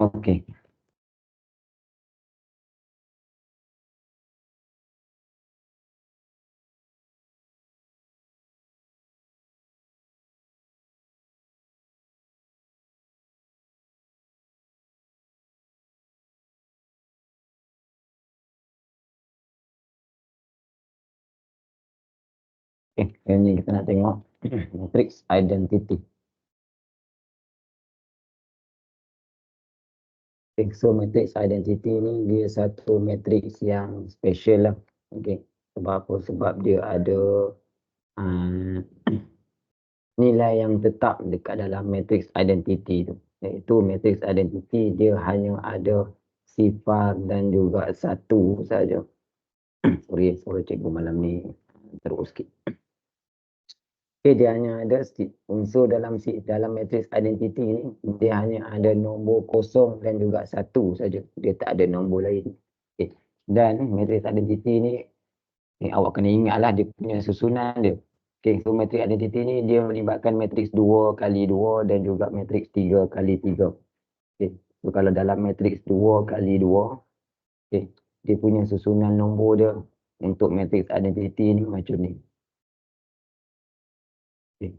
Okey. Okey, yang ni kita nak tengok matrix identity. Okay, so matrix identity ni dia satu matrix yang special lah. Okey. Sebab apa? Sebab dia ada uh, nilai yang tetap dekat dalam matrix identity tu. Iaitu matrix identity dia hanya ada sifar dan juga satu saja. Sorry, suara cikgu malam ni teruk sikit. Okay, dia hanya ada unsur dalam matrix identity ni, dia hanya ada nombor kosong dan juga satu saja. Dia tak ada nombor lain. Okay. Dan matrix identity ni awak kena ingatlah dia punya susunan dia. Okay, so matrix identity ni dia melibatkan matrix 2 kali 2 dan juga matrix 3 kali 3. Okay. So kalau dalam matrix 2 kali 2, okay, dia punya susunan nombor dia untuk matrix identity ni macam ni. Okay.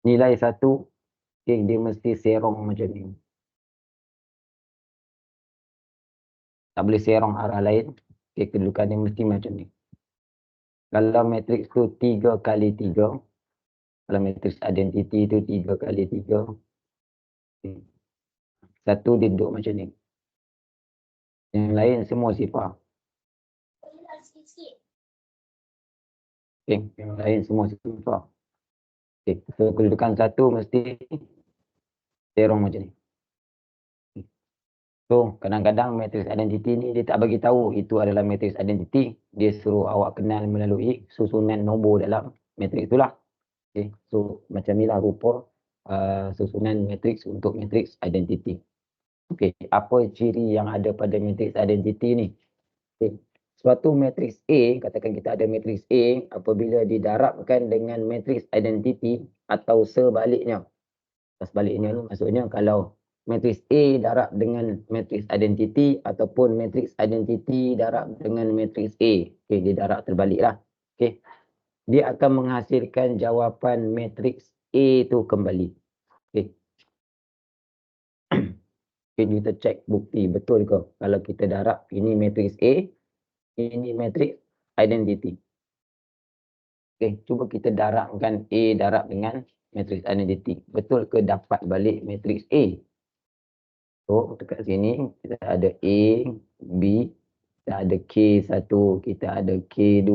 Nilai 1, okay, dia mesti serong macam ni. Tak boleh serong arah lain. Okay, kedudukan dia mesti macam ni. Kalau matrix tu 3 kali 3, kalau matrix identity tu 3 kali 3, okay, satu dia duduk macam ni. Yang lain semua sifar. Okay, yang lain semua sifar. Okay, so kedudukan satu mesti serong macam ni. So, kadang-kadang matrix identity ni dia tak bagi tahu itu adalah matrix identity. Dia suruh awak kenal melalui susunan nombor dalam matrix itulah. Okay. So, macam inilah rupa susunan matrix untuk matrix identity. Okay. Apa ciri yang ada pada matrix identity ni? Okay. Suatu matrix A, katakan kita ada matrix A, apabila didarabkan dengan matrix identity atau sebaliknya. Sebaliknya ni maksudnya kalau matrix A darab dengan matrix identity ataupun matrix identity darab dengan matrix A. Okey, dia darab terbaliklah. Okey. Dia akan menghasilkan jawapan matrix A tu kembali. Okey. Okay, kita cek bukti betul ke kalau kita darab ini matrix A, ini matrix identity. Okey, cuba kita darabkan A darab dengan matrix identity. Betul ke dapat balik matrix A? So, dekat sini kita ada A, B, kita ada K1, kita ada K2.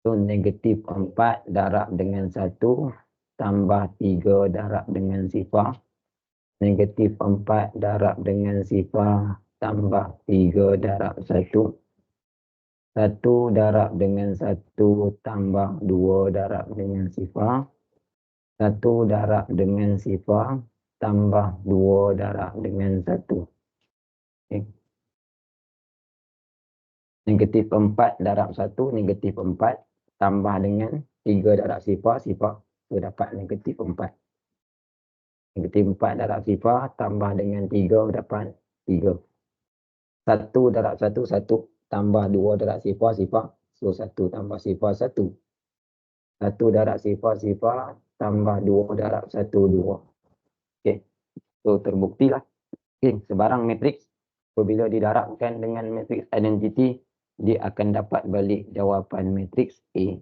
So, negatif 4 darab dengan 1 tambah 3 darab dengan sifar. Negatif 4 darab dengan sifar tambah 3 darab 1. 1 darab dengan 1 tambah 2 darab dengan sifar. 1 darab dengan sifar tambah 2 darab dengan 1. Okay. Negatif 4 darab 1, negatif 4 tambah dengan 3 darab sifar, sifar. So, dapat negatif 4. Negatif 4 darab sifar tambah dengan 3 dapat 3. 1 darab 1, 1 tambah 2 darab sifar, sifar. So, 1 tambah sifar, 1. 1 darab sifar, sifar tambah 2 darab 1, 2. Okay. So, terbuktilah. Okay. Sebarang matrix apabila didarabkan dengan matrix identity, dia akan dapat balik jawapan matrix A.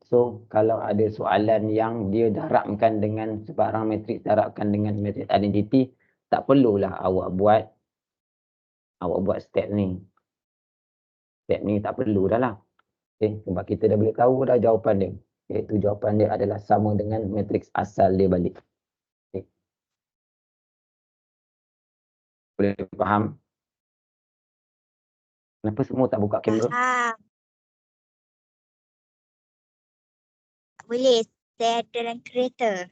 So, kalau ada soalan yang dia darabkan dengan sebarang matrix, darabkan dengan matrix identity, tak perlulah awak buat step ni. Step ni tak perlu dah lah. Okay. Sebab kita dah boleh tahu dah jawapan dia. Iaitu jawapan dia adalah sama dengan matrix asal dia balik. Okay. Boleh faham? Kenapa semua tak buka kamera? Faham. Boleh. Saya dalam kereta.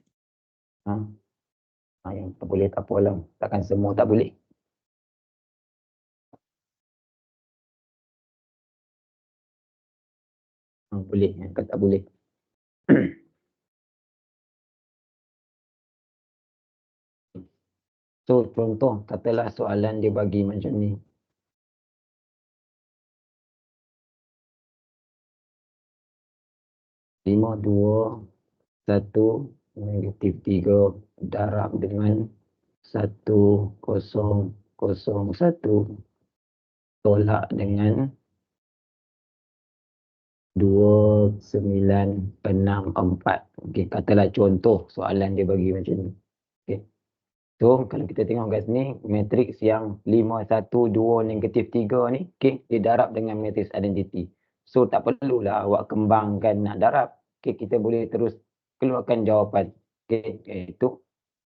Yang tak boleh tak apa lah. Takkan semua tak boleh. Boleh, yang tak boleh. So contoh katalah soalan dia bagi macam ni. Lima, dua, satu, negatif tiga darab dengan 1001 tolak dengan 2964. Okey, katalah contoh soalan dia bagi macam ni. Okey. So, kalau kita tengok kat sini, matriks yang 5, 1, 2, negatif 3 ni, okey, dia darab dengan matriks identiti. So, tak perlulah awak kembangkan nak darab. Okey, kita boleh terus keluarkan jawapan. Okey, iaitu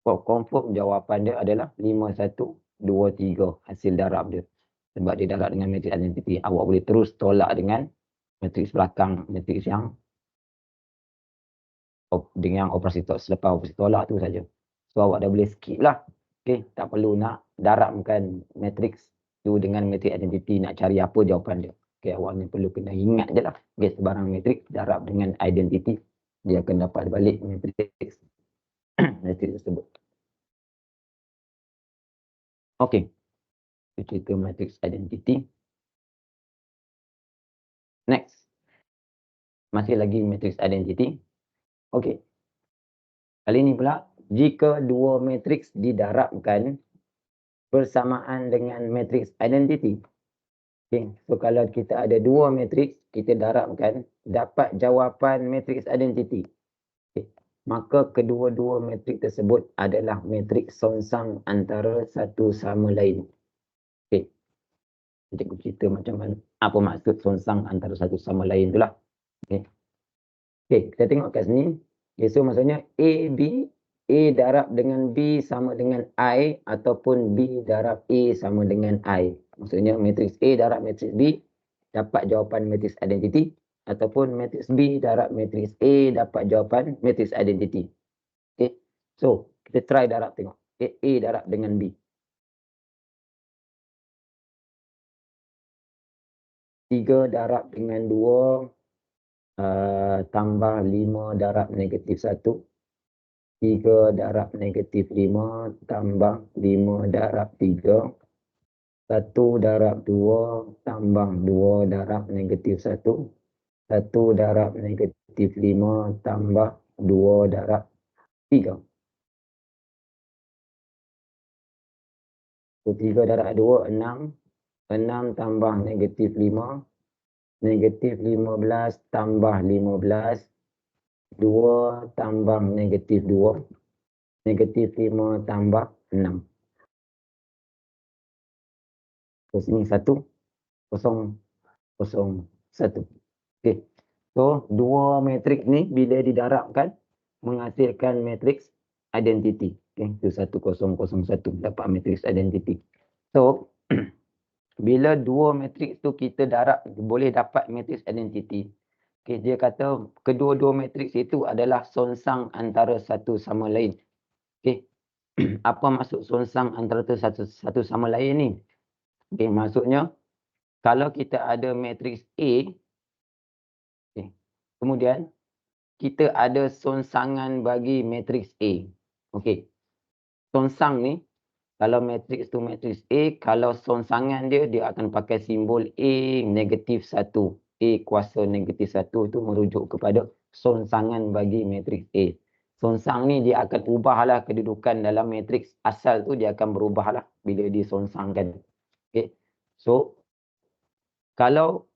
confirm jawapan dia adalah 5, 1, 2, 3 hasil darab dia. Sebab dia darab dengan matriks identiti. Awak boleh terus tolak dengan matriks belakang, matriks yang dengan operasi tolak, selepas operasi tolak tu saja. So awak dah boleh skip lah. Okey, tak perlu nak darabkan matriks tu dengan matriks identiti nak cari apa jawapan dia. Okey, awak ni perlu kena ingat je lah. Okey, sebarang matriks darab dengan identiti, dia akan dapat balik matriks matriks tersebut. Okey. Itu cerita matriks identiti. Next. Masih lagi matriks identiti. Okey. Kali ni pula, jika dua matriks didarabkan bersamaan dengan matriks identiti. Okay. So kalau kita ada dua matriks, kita darabkan, dapat jawapan matriks identiti. Okay. Maka kedua-dua matriks tersebut adalah matriks songsang antara satu sama lain. Okay. Cikgu cerita macam mana, apa maksud songsang antara satu sama lain itulah. Okay. Okay, kita tengok kat sini. Okay, so maksudnya A, B, A darab dengan B sama dengan I ataupun B darab A sama dengan I. Maksudnya matriks A darab matriks B dapat jawapan matriks identiti ataupun matriks B darab matriks A dapat jawapan matriks identiti. Okay, so kita try darab tengok. Okay, A darab dengan B. 3 darab dengan 2 tambah 5 darab negatif 1. 3 darab negatif 5 tambah 5 darab 3. 1 darab 2 tambah 2 darab negatif 1. 1 darab negatif 5 tambah 2 darab 3. So 3 darab 2, 6. 6 tambah negatif 5. Negatif 15 tambah 15. 2 tambah negatif 2. Negatif 5 tambah 6. Terus ini 1, 0, 0, 1. Okey. So, dua matriks ni bila didarabkan menghasilkan matriks identiti. Okey, itu 1, 0, 0, 1 dapat matriks identiti. So, bila dua matriks tu kita darab boleh dapat matriks identiti. Okey, dia kata kedua-dua matriks itu adalah songsang antara satu sama lain. Okey. Apa maksud songsang antara satu sama lain ni? Okey, maksudnya kalau kita ada matriks A, okay, kemudian kita ada songsangan bagi matriks A. Okey. Songsang ni kalau matriks tu matriks A, kalau songsangan dia akan pakai simbol A negatif 1. A kuasa negatif 1 tu merujuk kepada songsangan bagi matriks A. Songsang ni dia akan ubahlah kedudukan dalam matriks asal tu, dia akan berubahlah bila disongsangkan. Okey. So kalau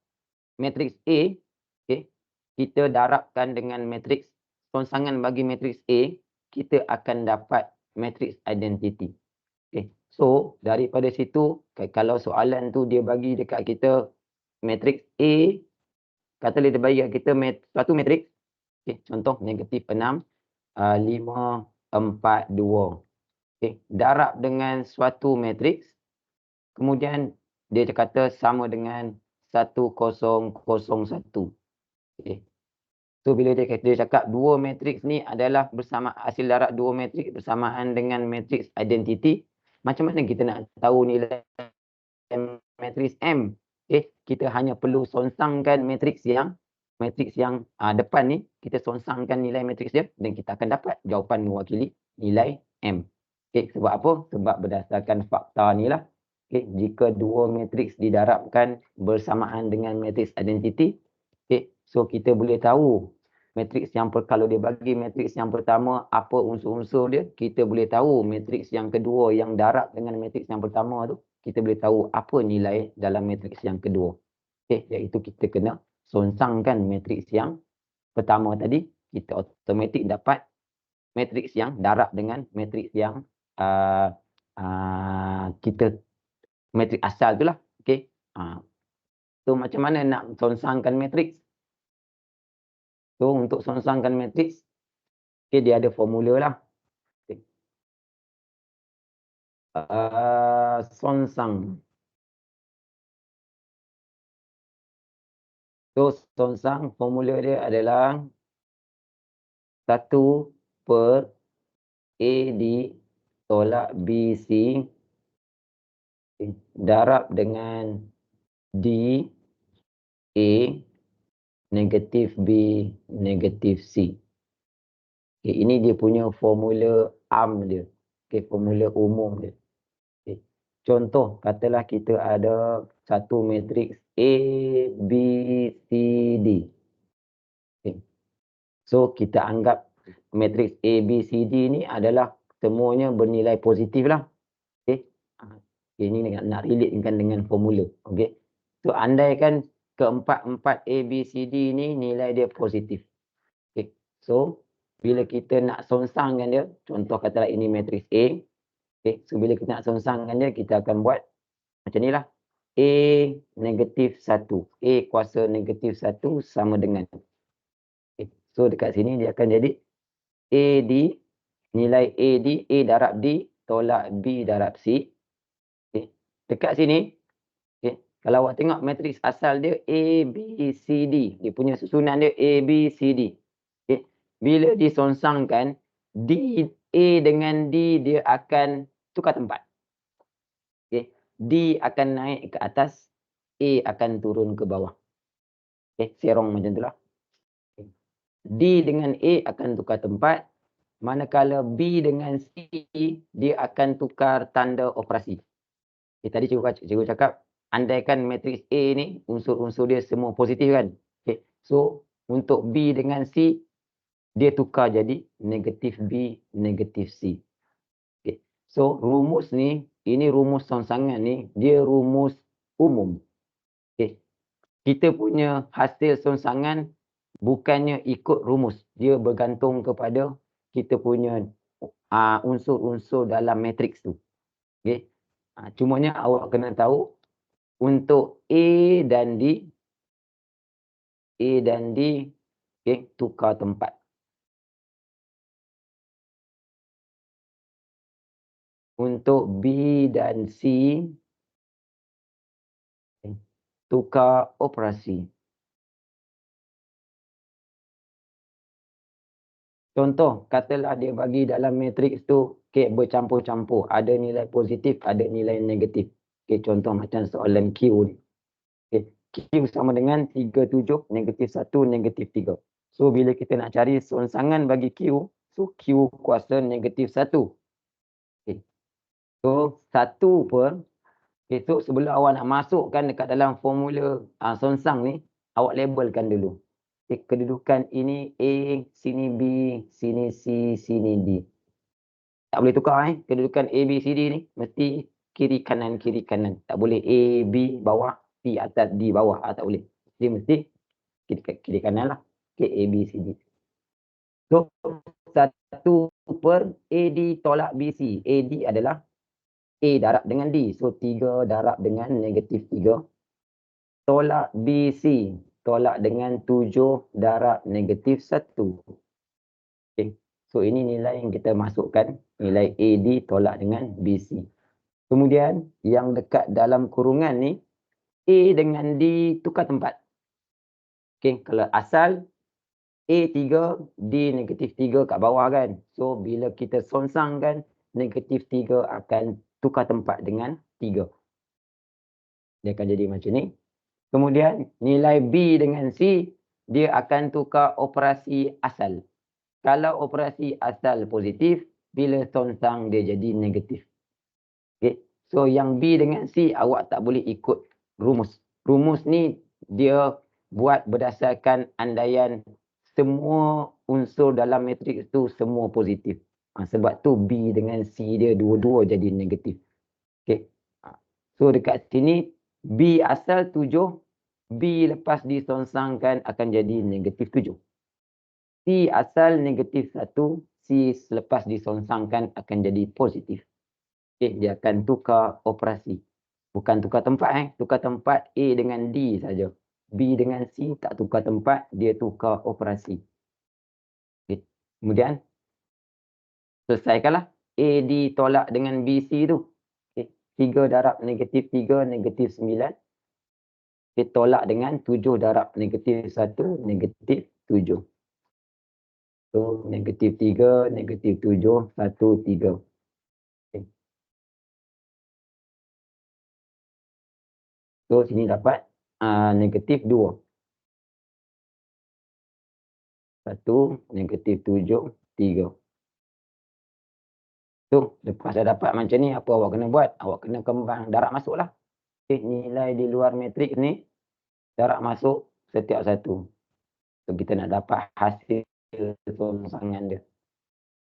matriks A, okay, kita darabkan dengan matriks songsangan bagi matriks A, kita akan dapat matriks identiti. Okay. So, daripada situ, kalau soalan tu dia bagi dekat kita matriks A, katalah dia bagi dekat kita satu matriks, okay, contoh negatif 6, 5, 4, 2. Okay. Darab dengan suatu matriks, kemudian dia kata sama dengan 1001. Okay. So bila dia cakap dua matriks ni adalah bersama hasil darab dua matriks bersamaan dengan matriks identiti, macam mana kita nak tahu nilai matriks M? Okay. Kita hanya perlu songsangkan matriks yang depan ni, kita songsangkan nilai matriks dia dan kita akan dapat jawapan mewakili nilai M. Okay, sebab apa? Sebab berdasarkan fakta ni lah. Okay, jika dua matriks didarabkan bersamaan dengan matriks identiti, okay, so kita boleh tahu matriks yang kalau dia bagi matriks yang pertama apa unsur-unsur dia, kita boleh tahu matriks yang kedua yang darab dengan matriks yang pertama tu, kita boleh tahu apa nilai dalam matriks yang kedua. Okay, iaitu kita kena sonsangkan matriks yang pertama tadi, kita automatik dapat matriks yang darab dengan matriks yang kita matriks asal tu lah. Okay. So macam mana nak sonsangkan matriks? So untuk sonsangkan matriks, okay, dia ada formula lah. Okay. Sonsang. So sonsang formula dia adalah 1 per AD tolak BC darab dengan D A negatif B negatif C. Okay, ini dia punya formula ARM dia. Okay, formula umum dia. Okay. Contoh, katalah kita ada satu matriks A, B, C, D. Okay. So, kita anggap matriks A, B, C, D ni adalah semuanya bernilai positif lah. Okay. Okay, ini nak relatekan dengan formula. Okay. So, andaikan keempat-empat A, B, C, D ni nilai dia positif. Okay. So, bila kita nak sonsangkan dia, contoh katalah ini matriks A. Okay. So, bila kita nak sonsangkan dia, kita akan buat macam ni lah. A negatif 1. A kuasa negatif 1 sama dengan. Okay. So, dekat sini dia akan jadi AD, nilai AD, A darab D, tolak B darab C. Okay. Dekat sini, okay, kalau awak tengok matriks asal dia A, B, C, D. Dia punya susunan dia A, B, C, D. Okay. Bila disonsangkan, D, A dengan D dia akan tukar tempat. Okay. D akan naik ke atas, A akan turun ke bawah. Okay. Serong macam itulah. Okay. D dengan A akan tukar tempat, manakala B dengan C dia akan tukar tanda operasi. Okay. Tadi cikgu cakap, andaikan matriks A ni unsur-unsur dia semua positif kan. Okay. So untuk B dengan C dia tukar jadi negatif B, negatif C. Okay. So, rumus ni, ini rumus songsangan ni, dia rumus umum. Okay. Kita punya hasil songsangan bukannya ikut rumus. Dia bergantung kepada kita punya unsur-unsur dalam matriks tu. Okay. Cumanya awak kena tahu, untuk A dan D, okay, tukar tempat. Untuk B dan C, tukar operasi. Contoh, katalah dia bagi dalam matriks tu, okay, bercampur-campur. Ada nilai positif, ada nilai negatif. Okay, contoh macam soalan Q ni. Okay, Q sama dengan 37, negatif 1, negatif 3. So, bila kita nak cari songsangan bagi Q, so Q kuasa negatif 1. Okay. So, 1 per, okay, so sebelum awak nak masukkan dekat dalam formula songsang ni, awak labelkan dulu. Okay, kedudukan ini A, sini B, sini C, sini D. Tak boleh tukar kedudukan A, B, C, D ni. Mesti kiri kanan, kiri kanan. Tak boleh A, B bawah, C atas, D bawah. Tak boleh. Dia mesti kiri kanan lah. Okay, A, B, C, D. So, 1 per AD tolak BC. AD adalah A darab dengan D. So, 3 darab dengan negatif 3. Tolak BC. Tolak dengan 7 darab negatif 1. Okay. So, ini nilai yang kita masukkan. Nilai AD tolak dengan BC. Kemudian, yang dekat dalam kurungan ni, A dengan D tukar tempat. Okay. Kalau asal, A3, D negatif 3 kat bawah kan. So, bila kita sonsangkan, negatif 3 akan tukar tempat dengan 3. Dia akan jadi macam ni. Kemudian, nilai B dengan C, dia akan tukar operasi asal. Kalau operasi asal positif, bila songsang dia jadi negatif. Okay. So yang B dengan C awak tak boleh ikut rumus. Rumus ni dia buat berdasarkan andaian semua unsur dalam matriks tu semua positif. Sebab tu B dengan C dia dua-dua jadi negatif. Okay. So dekat sini B asal 7, B lepas disongsangkan akan jadi negatif 7. C asal negatif 1, C selepas disongsangkan akan jadi positif. Okay, dia akan tukar operasi. Bukan tukar tempat. Tukar tempat A dengan D saja. B dengan C tak tukar tempat, dia tukar operasi. Okay. Kemudian, selesaikanlah A ditolak dengan BC tu. Okay. 3 darab negatif 3, negatif 9. Kita tolak dengan 7 darab negatif 1, negatif 7. So, negatif 3, negatif 7, 1, 3. Okay. So, sini dapat negatif 2. 1, negatif 7, 3. So, lepas dah dapat macam ni, apa awak kena buat? Awak kena kembang darab masuk lah. Okay, nilai di luar matriks ni, darab masuk setiap satu. So, kita nak dapat hasil songsangan dia.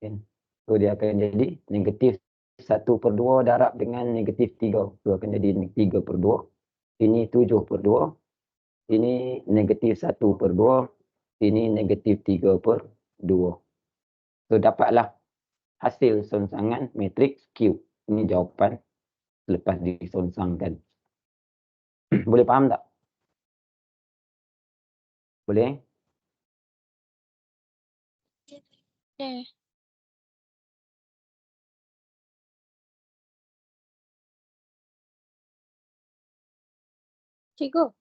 Okay. So, dia akan jadi negatif 1/2 darab dengan negatif 3. So, akan jadi 3/2. Ini 7/2. Ini negatif 1/2. Ini negatif 3/2. So, dapatlah hasil songsangan matriks Q. Ini jawapan selepas disongsangkan. Boleh faham tak? Boleh? Okay. Cikgu.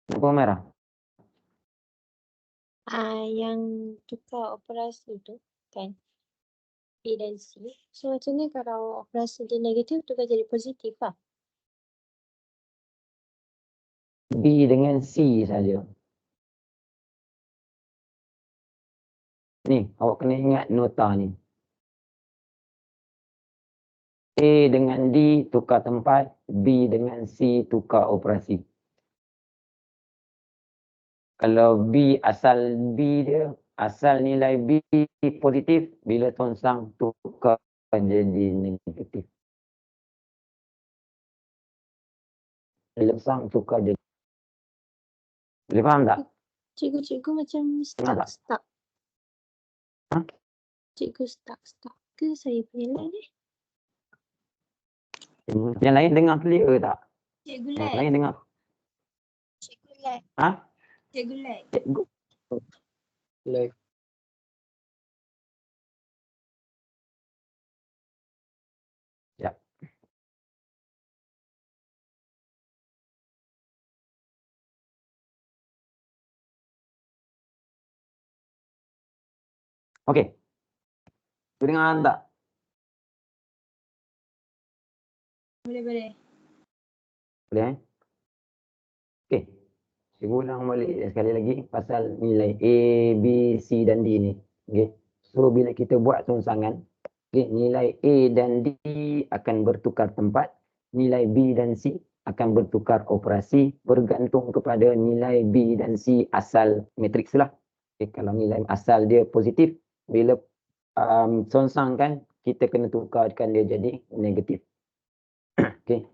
Kenapa merah? Yang tukar operasi tu kan B dan C. So macam ni kalau operasi dia negatif tukar jadi positif lah. B dengan C saja. Ni, awak kena ingat nota ni. A dengan D tukar tempat, B dengan C tukar operasi. Kalau B, asal B dia, asal nilai B positif, bila songsang tukar jadi negatif. Bila songsang tukar jadi. Boleh faham tak? Cikgu macam Dengar tak? stuck. Ha? Cikgu stuck ke saya punya line ni? Yang lain dengar clear tak? Cikgu Yang lag. lain dengar. Cikgu lag. Ha? Cikgu lag. Cikgu. Lag. Ya. Okey. Dengar tak? Boleh. Boleh Okey. Saya ulang balik sekali lagi pasal nilai A, B, C dan D ni. Okey. So bila kita buat songsangan, okay, nilai A dan D akan bertukar tempat, nilai B dan C akan bertukar operasi bergantung kepada nilai B dan C asal matriks lah. Okay, kalau nilai asal dia positif, bila songsangkan, kita kena tukarkan dia jadi negatif. Okay.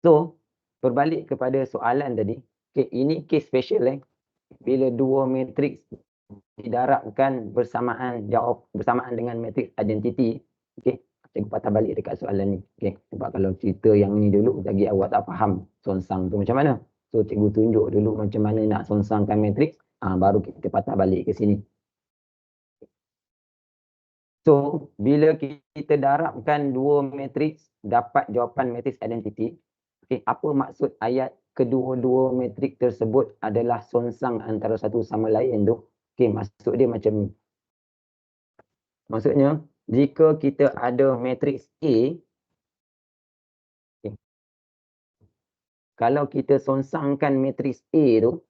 So, berbalik kepada soalan tadi, okay, ini case special. Bila dua matriks didarabkan bersamaan dengan matriks identity, okey, cikgu patah balik dekat soalan ni. Okey, sebab kalau cerita yang ni dulu lagi awak tak faham songsang tu macam mana. So cikgu tunjuk dulu macam mana nak songsangkan matriks, baru kita patah balik ke sini. So bila kita darabkan dua matriks dapat jawapan matriks identity, okey, apa maksud ayat kedua-dua matrik tersebut adalah songsang antara satu sama lain tu. Okey, maksud dia macam ni. Maksudnya, jika kita ada matriks A, okay, kalau kita songsangkan matriks A tu,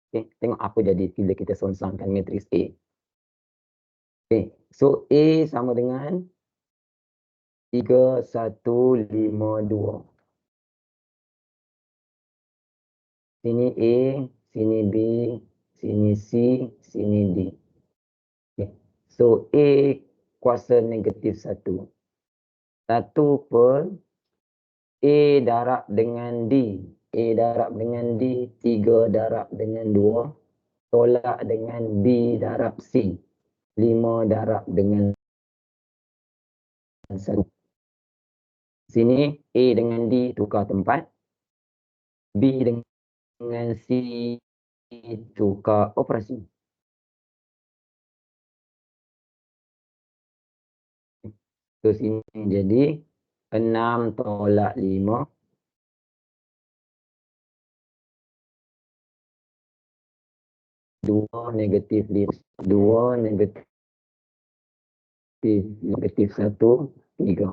okay, tengok apa jadi bila kita songsangkan matriks A. Okay, so A sama dengan 3, 1, 5, 2. Sini A, sini B, sini C, sini D. Okay. So A kuasa negatif 1. 1 per A darab dengan D. A darab dengan D, 3 darab dengan 2. Tolak dengan B darab C. 5 darab dengan 1. Sini A dengan D tukar tempat. B dengan C tukar operasi. So sini jadi 6 tolak 5. 2 negatif 5. 2 negatif 1, 3.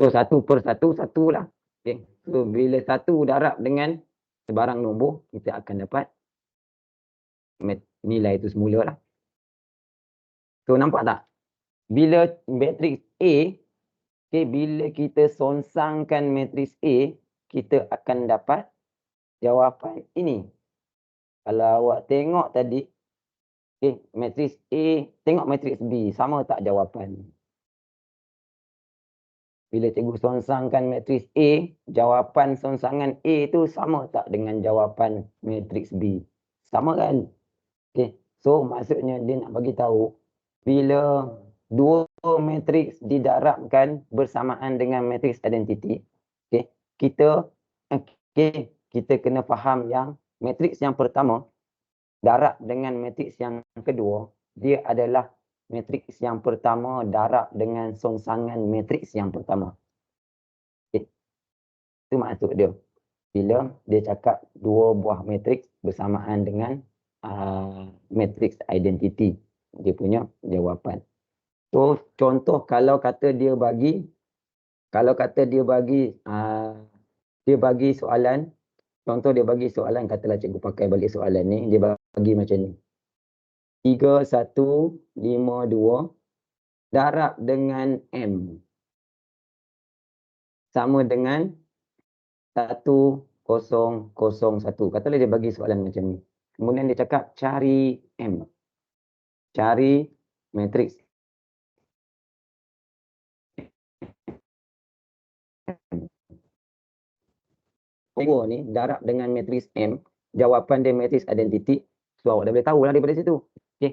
So 1 per 1, 1 lah. Okay. So bila 1 darab dengan sebarang nombor, kita akan dapat nilai itu semula lah. So nampak tak? Bila matriks A, okay, bila kita songsangkan matriks A, kita akan dapat jawapan ini. Kalau awak tengok tadi, okay, matriks A, tengok matriks B, sama tak jawapan? Bila cikgu songsangkan matriks A, jawapan songsangan A tu sama tak dengan jawapan matriks B? Sama kan? Okay. So maksudnya dia nak bagi tahu bila dua matriks didarabkan bersamaan dengan matriks identiti, okay, kita kena faham yang matriks yang pertama darab dengan matriks yang kedua, dia adalah matriks yang pertama darab dengan songsangan matriks yang pertama. Okay. Itu maksud dia. Bila dia cakap dua buah matriks bersamaan dengan matriks identiti, dia punya jawapan. So contoh kalau kata dia bagi soalan, contoh dia bagi soalan, katalah cikgu pakai balik soalan ni, dia bagi macam ni. 3, 1, 5, 2 darab dengan M sama dengan 1, 0, 0, 1. Katalah dia bagi soalan macam ni. Kemudian dia cakap cari M. Cari matriks nombor ni darab dengan matriks M, jawapan dia matriks identiti. So awak dah boleh tahulah daripada situ. Okey.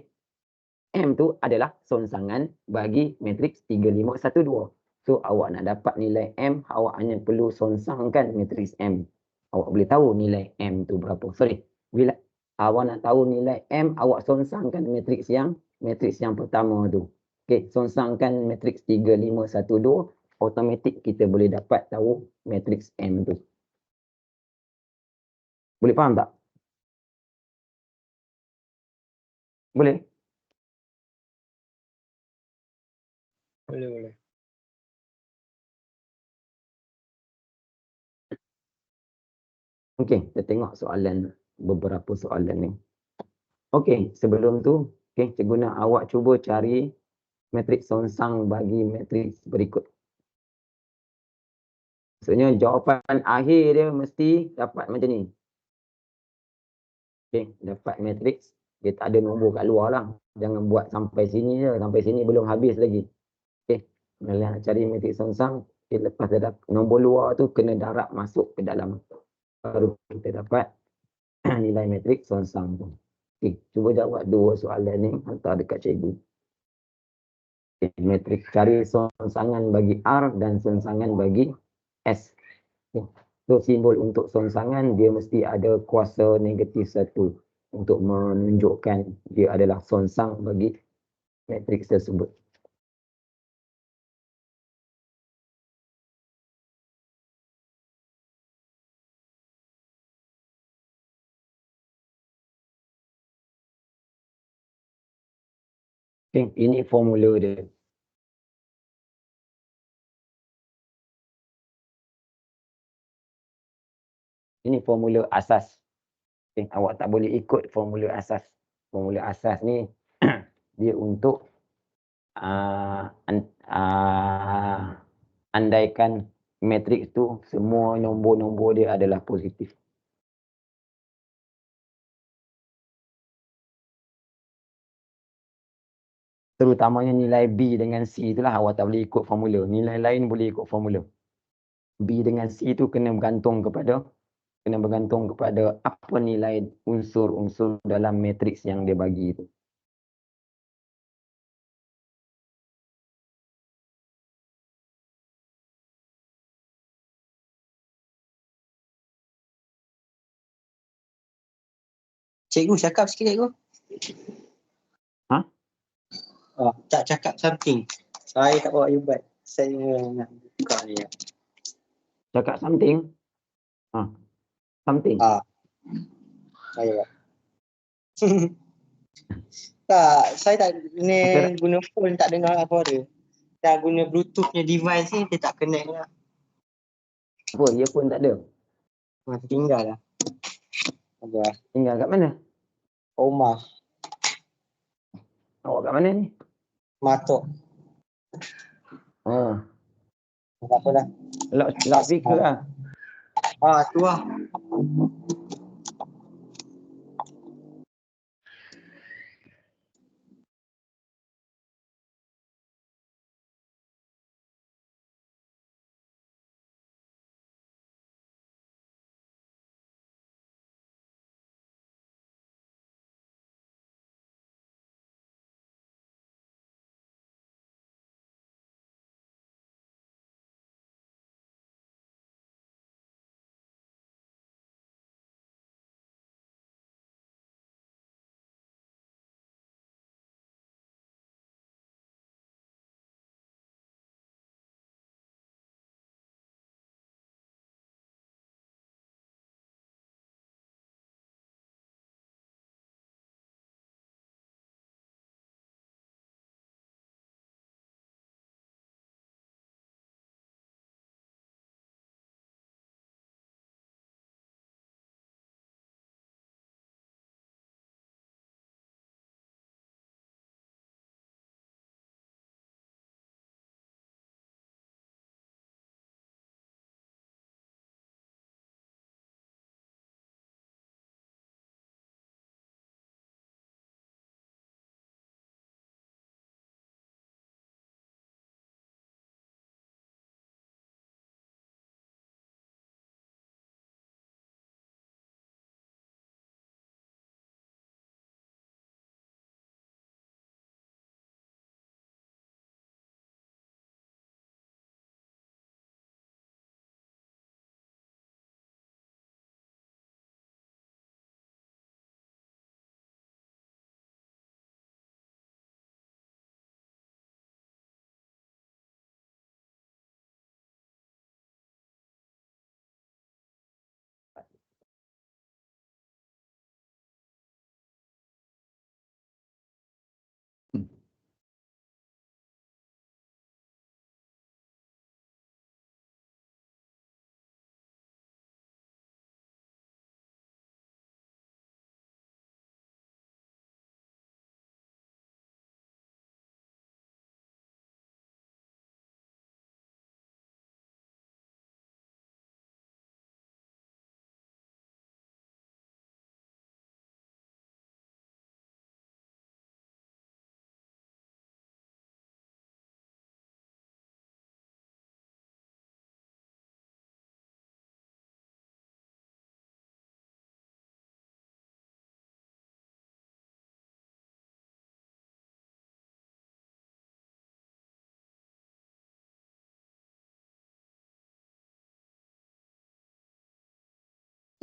M tu adalah songsangan bagi matriks 3, 5, 1, 2. So awak nak dapat nilai M, awak hanya perlu songsangkan matriks M. Awak boleh tahu nilai M tu berapa. Sorry. Bila awak nak tahu nilai M, awak songsangkan matriks yang pertama tu. Okey, songsangkan matriks 3, 5, 1, 2, automatik kita boleh dapat tahu matriks M tu. Boleh faham tak? Boleh? Boleh. Okey, kita tengok beberapa soalan ni. Okey, sebelum tu, okey, cikgu nak awak cuba cari matriks songsang bagi matriks berikut. Maksudnya jawapan akhir dia mesti dapat macam ni. Okey, dapat matriks, dia tak ada nombor kat luar lah. Jangan buat sampai sini je, sampai sini belum habis lagi. Okey, kalau nak cari matriks songsang, okay, lepas dah dapat nombor luar tu kena darab masuk ke dalam. Baru kita dapat nilai matriks songsang tu. Okay, cuba jawab dua soalan ni, hantar dekat cikgu. Okay, matriks cari songsangan bagi R dan songsangan bagi S. Okay. So simbol untuk songsangan dia mesti ada kuasa negatif 1 untuk menunjukkan dia adalah songsang bagi matriks tersebut. Okay, ini formula dia. Ini formula asas. Okay, awak tak boleh ikut formula asas. Formula asas ni dia untuk andaikan matriks tu semua nombor-nombor dia adalah positif. Terutamanya nilai B dengan C itulah awak tak boleh ikut formula. Nilai lain boleh ikut formula. B dengan C itu kena bergantung kepada apa nilai unsur-unsur dalam matriks yang dia bagi itu. Cikgu cakap sikit cikgu. Ha? Oh, tak cakap something. Saya tak bawa ubat. Saya nak buka ni. Cakap something. Something. Saya buat. Tak, saya tak ni guna phone tak dengar apa dia. Tak guna Bluetooth punya device ni dia tak connect lah. Apa? Dia pun tak ada. Tinggal lah. Apa? Tinggal kat mana? Rumah. Awak kat mana ni? Matok. Oh, Tak apa dah. loudspeaker lah. Tu lah.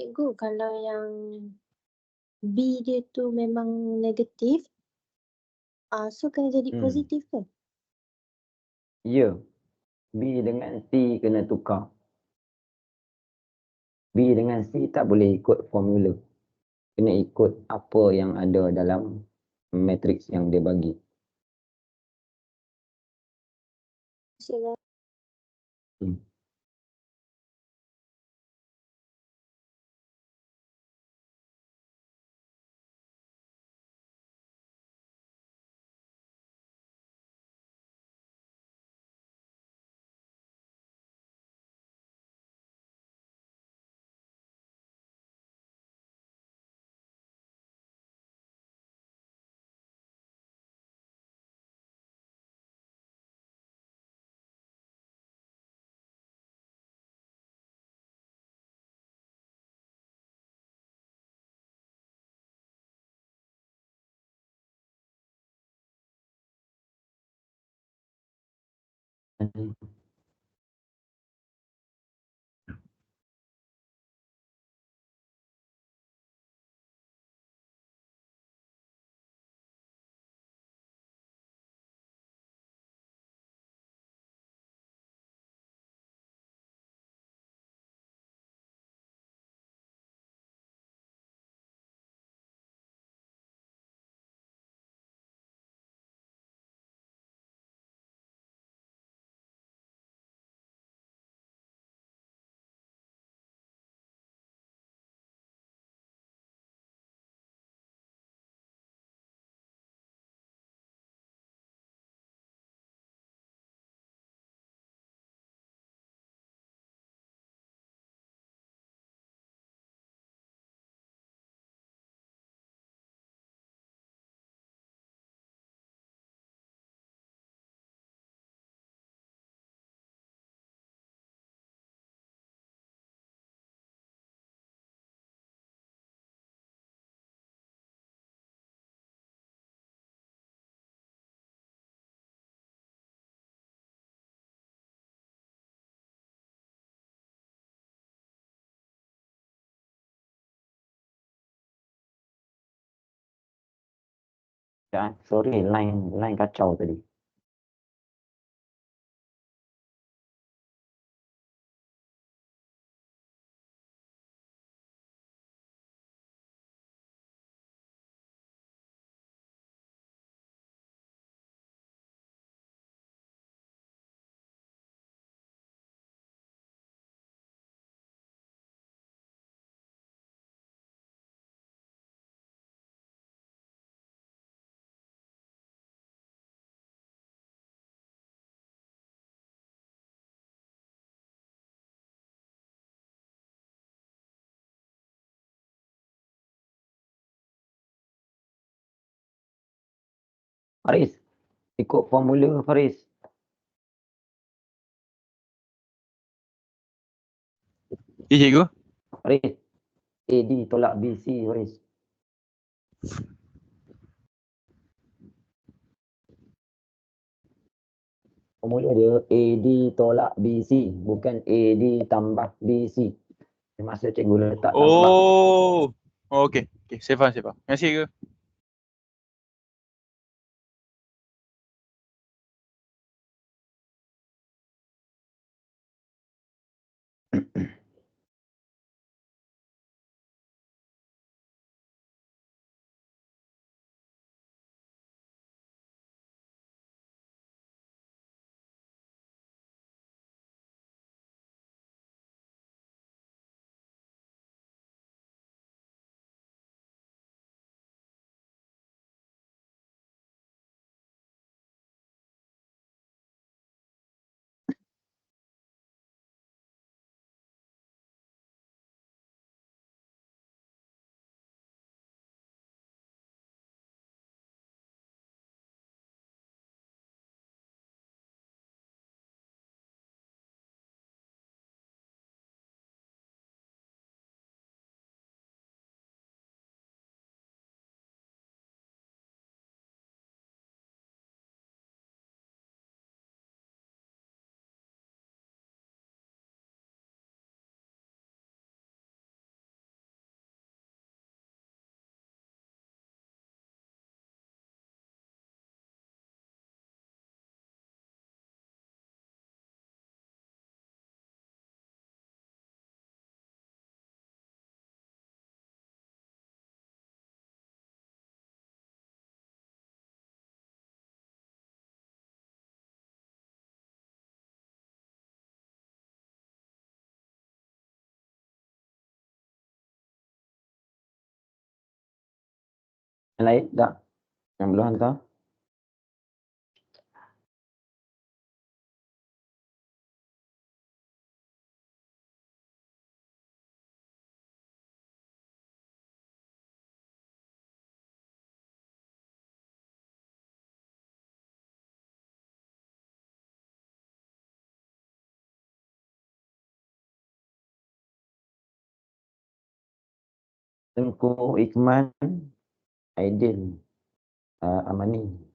Cikgu, kalau yang B dia tu memang negatif, so kena jadi positif ke? Ya. B dengan C kena tukar. B dengan C tak boleh ikut formula. Kena ikut apa yang ada dalam matriks yang dia bagi. Sila. Hmm. Ya, sorry, line kacau tadi. Faris, ikut formula Faris. Ya, cikgu. Faris, AD tolak BC Faris. Formula dia AD tolak BC, bukan AD tambah BC. Masa cikgu letak tambah. Oh. Oh, okey. Okey, saya faham, saya faham. Terima kasih, cikgu. Yang lain tak? Yang belum hantar? Tengku Ikman, Aidil, Amani.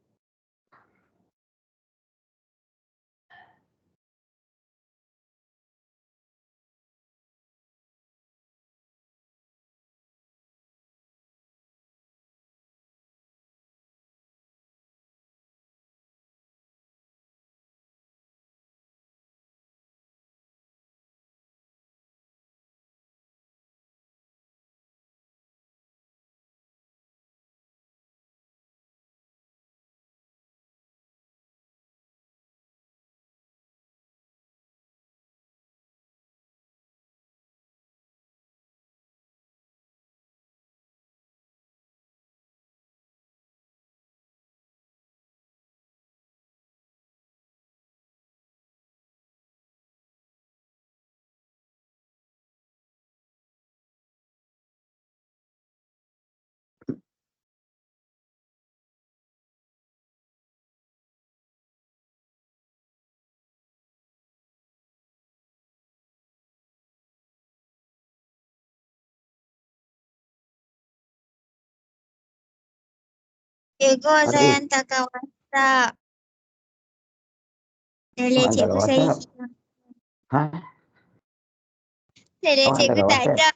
Cikgu, saya Faris, hantarkan WhatsApp. Saya lihat hantar kat cikgu saya WhatsApp. hilang. Ha? Saya lihat Awak hantar cikgu kat tak WhatsApp? ada.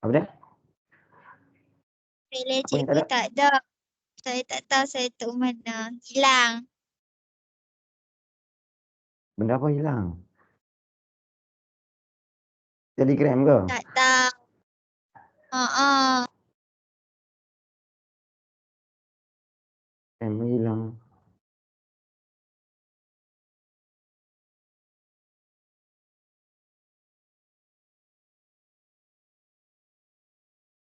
Apa dia? Saya lihat Apa yang tak cikgu ada? tak ada. Saya tak tahu saya letak mana. Hilang. Benda apa hilang? Telegram ke? Tak tahu. Hilang.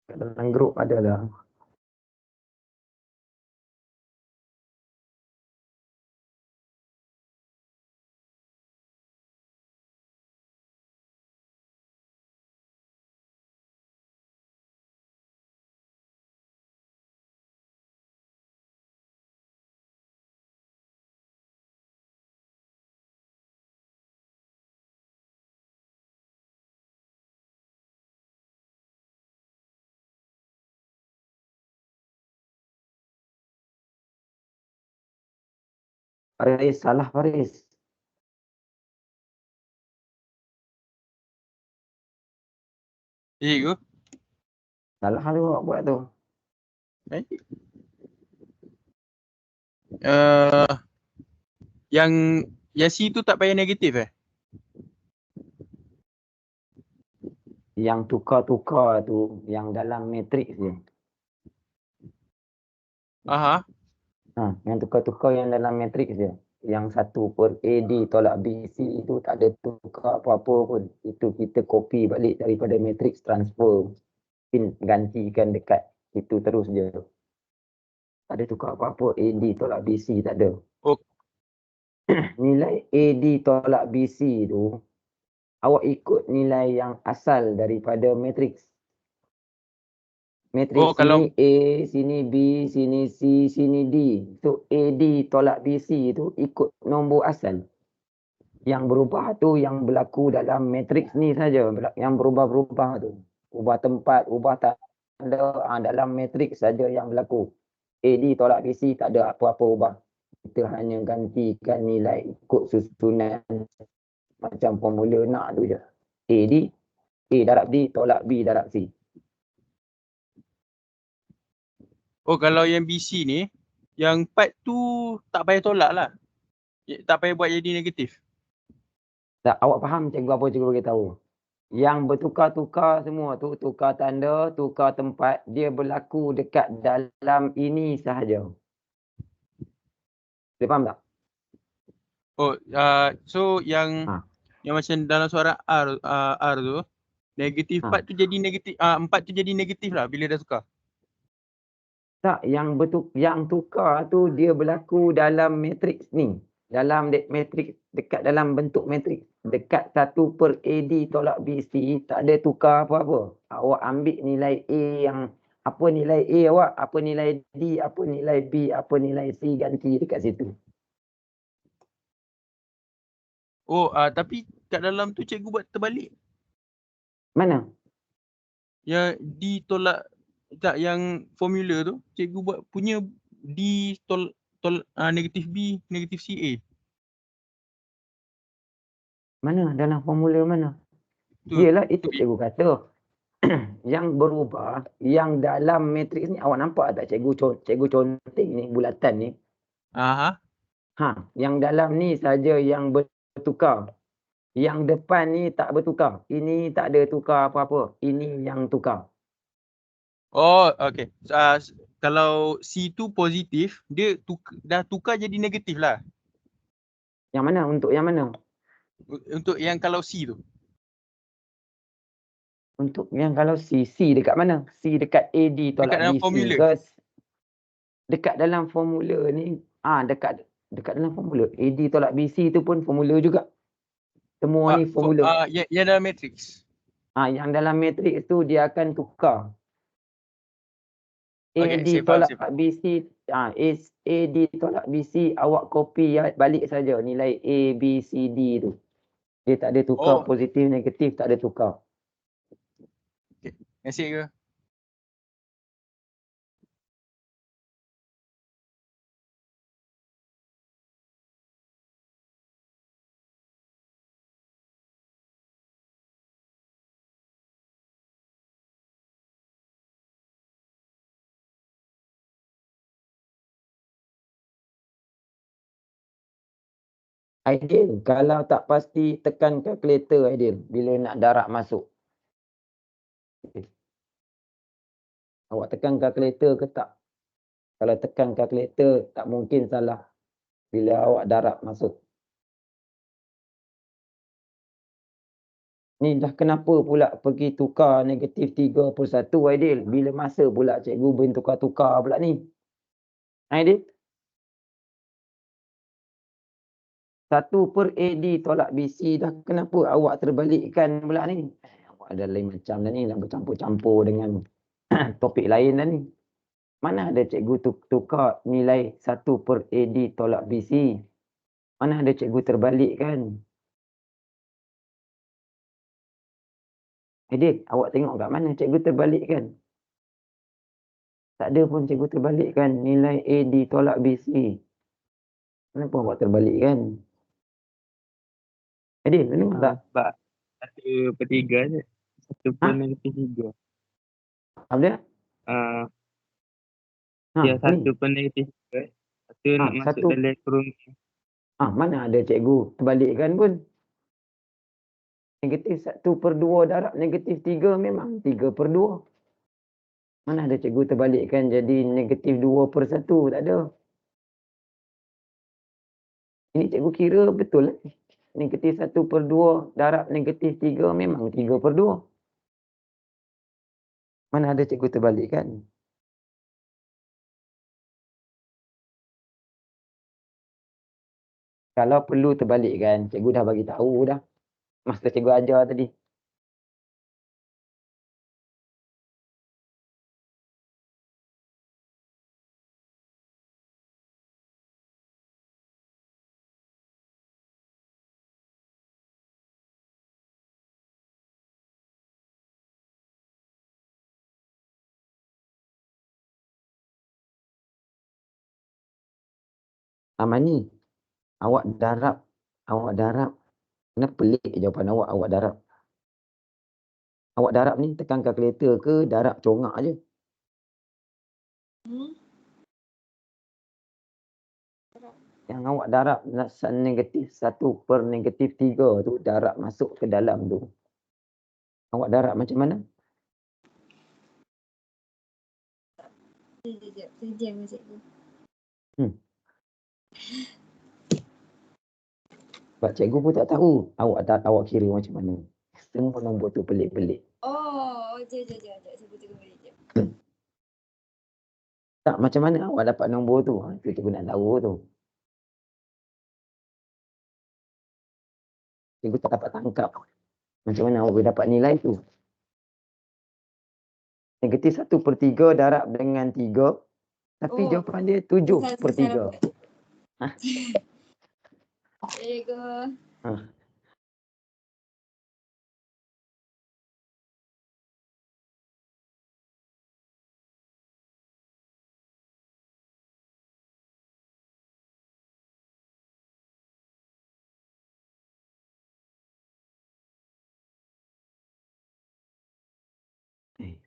Kat dalam grup ada dah. Faris, salah Faris. Cikgu. Salah hal awak buat tu. Eh? Yang C tu tak payah negatif Yang tukar-tukar tu, yang dalam matrix je. Aha. Yang tukar-tukar yang dalam matrix je. Yang 1/AD tolak BC itu tak ada tukar apa-apa pun. Itu kita copy balik daripada matrix transfer. Gantikan dekat itu terus je. Tak ada tukar apa-apa. AD tolak BC tak ada. Oh. Nilai AD tolak BC tu, awak ikut nilai yang asal daripada matrix. Matrix kalau sini A, sini B, sini C, sini D. So AD tolak BC tu ikut nombor asal. Yang berubah tu yang berlaku dalam matrix ni saja. Yang berubah-berubah tu. Ubah tempat, ubah tanda dalam matrix saja yang berlaku. AD tolak BC tak ada apa-apa ubah. Kita hanya gantikan nilai ikut susunan macam formula nak tu je. AD, A darab D tolak B darab C. Oh, kalau yang BC ni, yang part tu tak payah tolak lah. Tak payah buat jadi negatif. Tak, awak faham cikgu apa cikgu bagi tahu? Yang bertukar-tukar semua tu, tukar tanda, tukar tempat, dia berlaku dekat dalam ini sahaja. Dia faham tak? Oh, so yang macam dalam suara R tu, negatif part tu jadi negatif, 4 tu jadi negatif lah bila dah tukar. Tak, yang tukar tu dia berlaku dalam matriks ni. Dalam matriks, dekat dalam bentuk matriks. Dekat 1/AD tolak BC, tak ada tukar apa-apa. Awak ambil nilai A yang, apa nilai A awak, apa nilai D, apa nilai B, apa nilai C, ganti dekat situ. Oh, tapi kat dalam tu cikgu buat terbalik. Mana? Yang D tolak, tak, yang formula tu cikgu buat punya D negatif B, negatif CA. Mana? Dalam formula mana? Tu, Yelah, itu tu cikgu kata. Yang berubah, yang dalam matriks ni, awak nampak tak cikgu conteng ni, bulatan ni. aha. Yang dalam ni saja yang bertukar. Yang depan ni tak bertukar. Ini tak ada tukar apa-apa. Ini yang tukar. Oh, okey. Kalau C tu positif, dia dah tukar jadi negatif lah. Yang mana? Untuk yang mana? Untuk yang kalau C tu. Untuk yang kalau C dekat mana? C dekat AD tolak Dekat dalam BC formula. ke? Dekat dalam formula ni, dekat dalam formula. AD tolak BC tu pun formula juga. Semua ni formula. Yang dalam matrix. Yang dalam matriks tu dia akan tukar. Okey, AD saya tolak faham. BC, AD tolak BC, awak copy balik saja nilai A, B, C, D tu. Dia tak ada tukar positif, negatif, tak ada tukar. Terima kasih ke? Aidil, kalau tak pasti tekan kalkulator Aidil bila nak darab masuk. Awak tekan kalkulator ke tak? Kalau tekan kalkulator tak mungkin salah bila awak darab masuk. Ni dah kenapa pula pergi tukar negatif 31 Aidil? Bila masa pula cikgu bertukar-tukar pula ni? Aidil? 1/AD tolak BC dah kenapa awak terbalikkan pula ni? Awak ada lain macam dah ni, nak bercampur-campur dengan topik lain dah ni. Mana ada cikgu tukar nilai 1/AD tolak BC? Mana ada cikgu terbalikkan? Aidil, awak tengok kat mana cikgu terbalikkan? Tak ada pun cikgu terbalikkan nilai AD tolak BC. Kenapa awak terbalikkan? Aidil, dengar tak? Sebab 1/3 je. 1/-3. Apa dia? Dia Ni. 1/-3. Satu nak masuk dalam kurung. Mana ada cikgu terbalikkan pun. Negatif 1/2 darab negatif 3 memang 3/2. Mana ada cikgu terbalikkan jadi negatif 2/1, tak ada. Ini cikgu kira betul lah. Negatif 1/2 darab negatif 3 memang 3/2. Mana ada cikgu terbalikkan. Kalau perlu terbalikkan, cikgu dah bagi tahu dah. Masa cikgu ajar tadi. Amani, awak darab. Kenapa pelik jawapan awak, awak darab. Awak darab ni tekan kalkulator ke darab congak je? Yang awak darab negatif 1/-3 tu darab masuk ke dalam tu. Awak darab macam mana? Sekejap cikgu. Sebab cikgu pun tak tahu awak kira macam mana. Semua nombor tu pelik-pelik. Oh, jap. Saya betul balik jap. Tak, macam mana awak dapat nombor tu? Itu cikgu nak tahu tu. Cikgu tak dapat tangkap. Macam mana awak dapat nilai tu? Negatif 1/3 darab dengan 3. Tapi Oh. jawapan dia 7/3. Cikgu.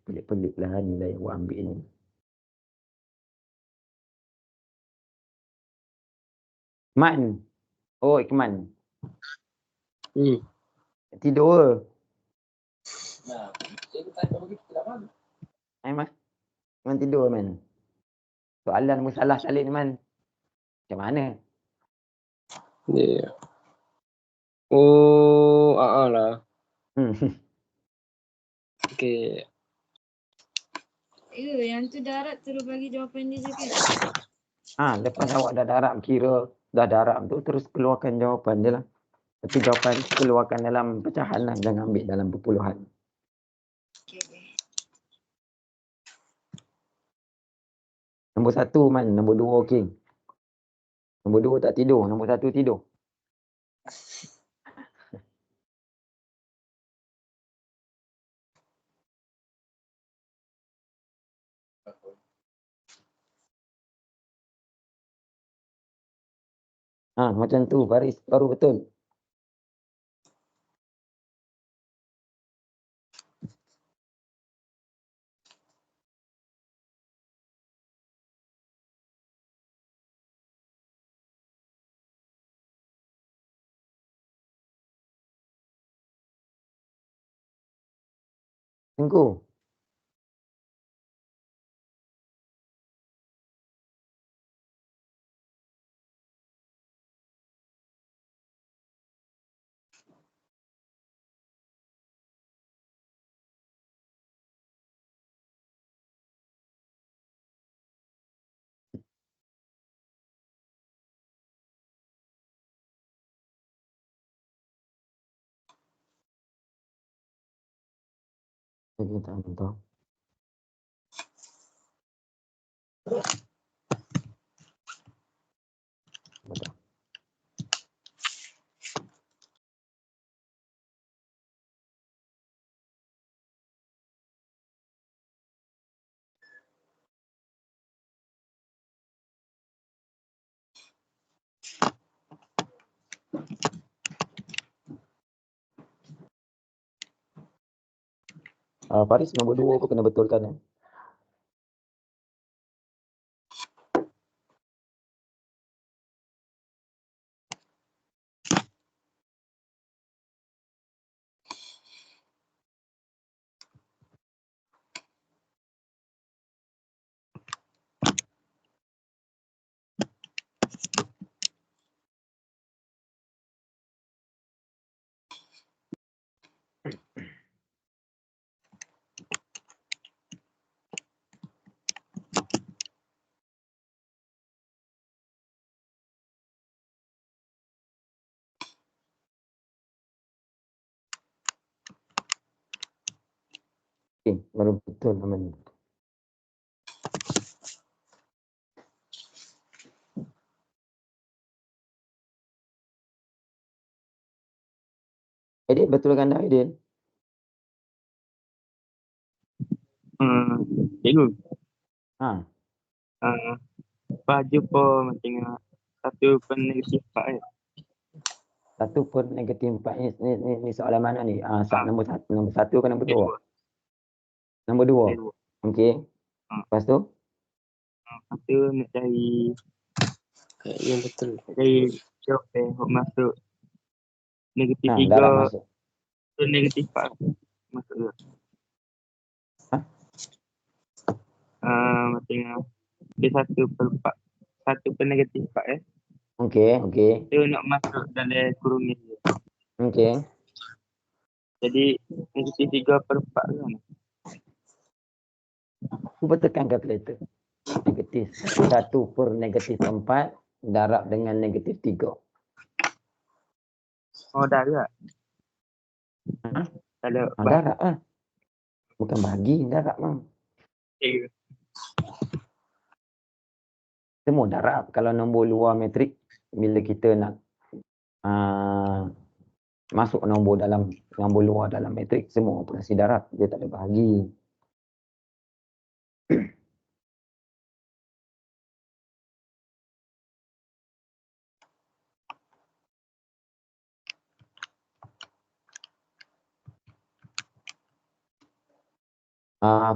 Pelik-pelik lah nilai yang awak ambil ni. Man. Oh, Ikman. Tidur. Mas. Man tidur, Man. Soalan mu salah salin, Man. Macam mana? Yeah. Oh, lah. Okay. Yang tu darat terus bagi jawapan dia je kan? Lepas awak dah darab, kira dah darab tu, terus keluarkan jawapan dia lah. Tapi jawapan keluarkan dalam pecahan lah, jangan ambil dalam perpuluhan. Okay. Nombor 1, Man. Nombor 2, okey. Nombor 2 tak tidur, nombor 1 tidur. Macam tu, Faris. Baru betul. Tengku. Saya tak tahu. Betul. Faris, nombor 2 aku kena betulkan. Okey, baru betul namanya. Aidil, betulkan dah, Aidil? Cikgu. Ha. Baju pun macam 1/-4 kan? 1/-4 ni soalan mana ni? Nombor 1 ke nombor 2? Nombor 2. Okey. Lepas tu? Lepas tu nak cari Yang betul. jawapan yang masuk negatif 3 Darab masuk. tu negatif 4 masuk ke? Macam dia 1/4. 1/-4 Okey. Dia nak masuk dalam kurung ni. Okey. Jadi negatif 3/4 kan? Cuba tekan kalkulator. Negatif 1/-4 darab dengan -3. Oh, dah juga. Ha? Tak ada Darab lah. Bukan bagi, darab lah. bahasa. Semua darab. Kalau nombor luar matrik, bila kita nak masuk nombor luar dalam matrik, semua operasi darab. Dia tak ada bahagi.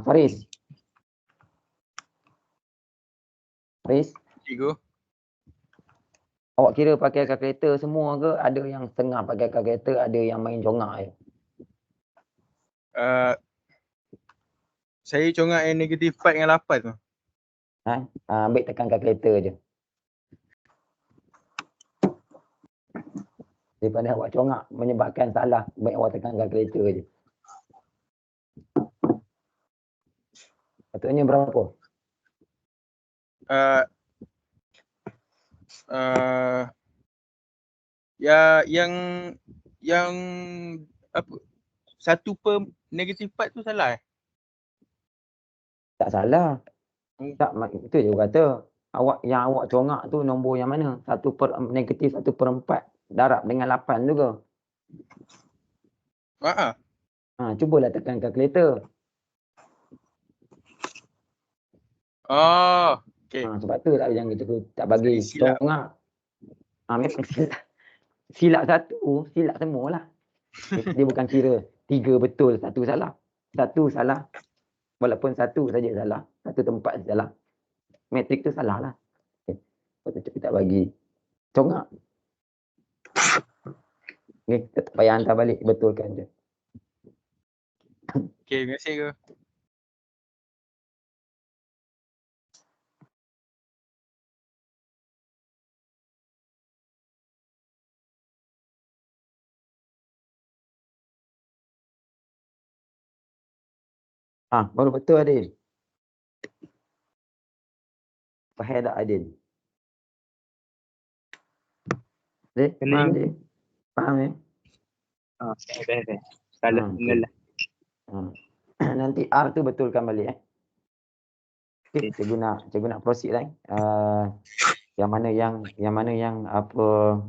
Faris. Cikgu. Awak kira pakai kalkulator semua ke? Ada yang setengah pakai kalkulator, ada yang main congak je? Saya congak yang -4 dengan 8 tu. Ambil tekan kalkulator je. Daripada awak congak menyebabkan salah, baik awak tekan kalkulator je. Patutnya berapa? Yang apa 1/-4 tu salah Tak salah. Tak, itu je kata. Awak congak tu nombor yang mana? -1/4 darab dengan 8 tu ke? Cubalah tekan kalkulator. Okay. Sebab tu yang kita tak bagi Saya silap. congak. Memang silap. Silap satu, silap semualah. Dia bukan kira 3 betul, 1 salah. 1 salah. Walaupun 1 saja salah, 1 tempat salah. Matrik tu salah lah. Kita tak bagi congak. Tak payah hantar balik, betulkan je. Okay, terima kasih ke. Baru betul Adil. Faham tak Adil? Adil, Kena faham je. Adil? Faham ya? Dah. Salah Okay. Nanti R tu betulkan balik Okay, cikgu nak proceed lah. Yang mana yang apa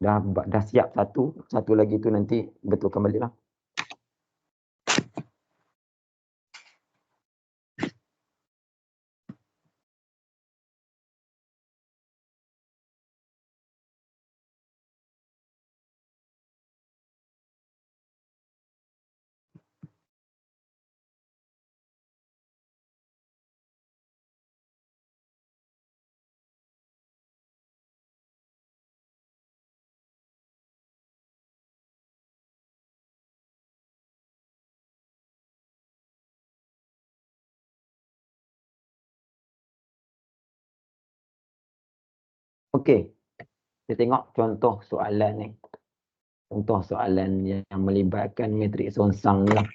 dah siap satu lagi tu nanti betulkan balik lah. Okey. Kita tengok contoh soalan ni. Contoh soalan yang melibatkan matrik songsang ni lah.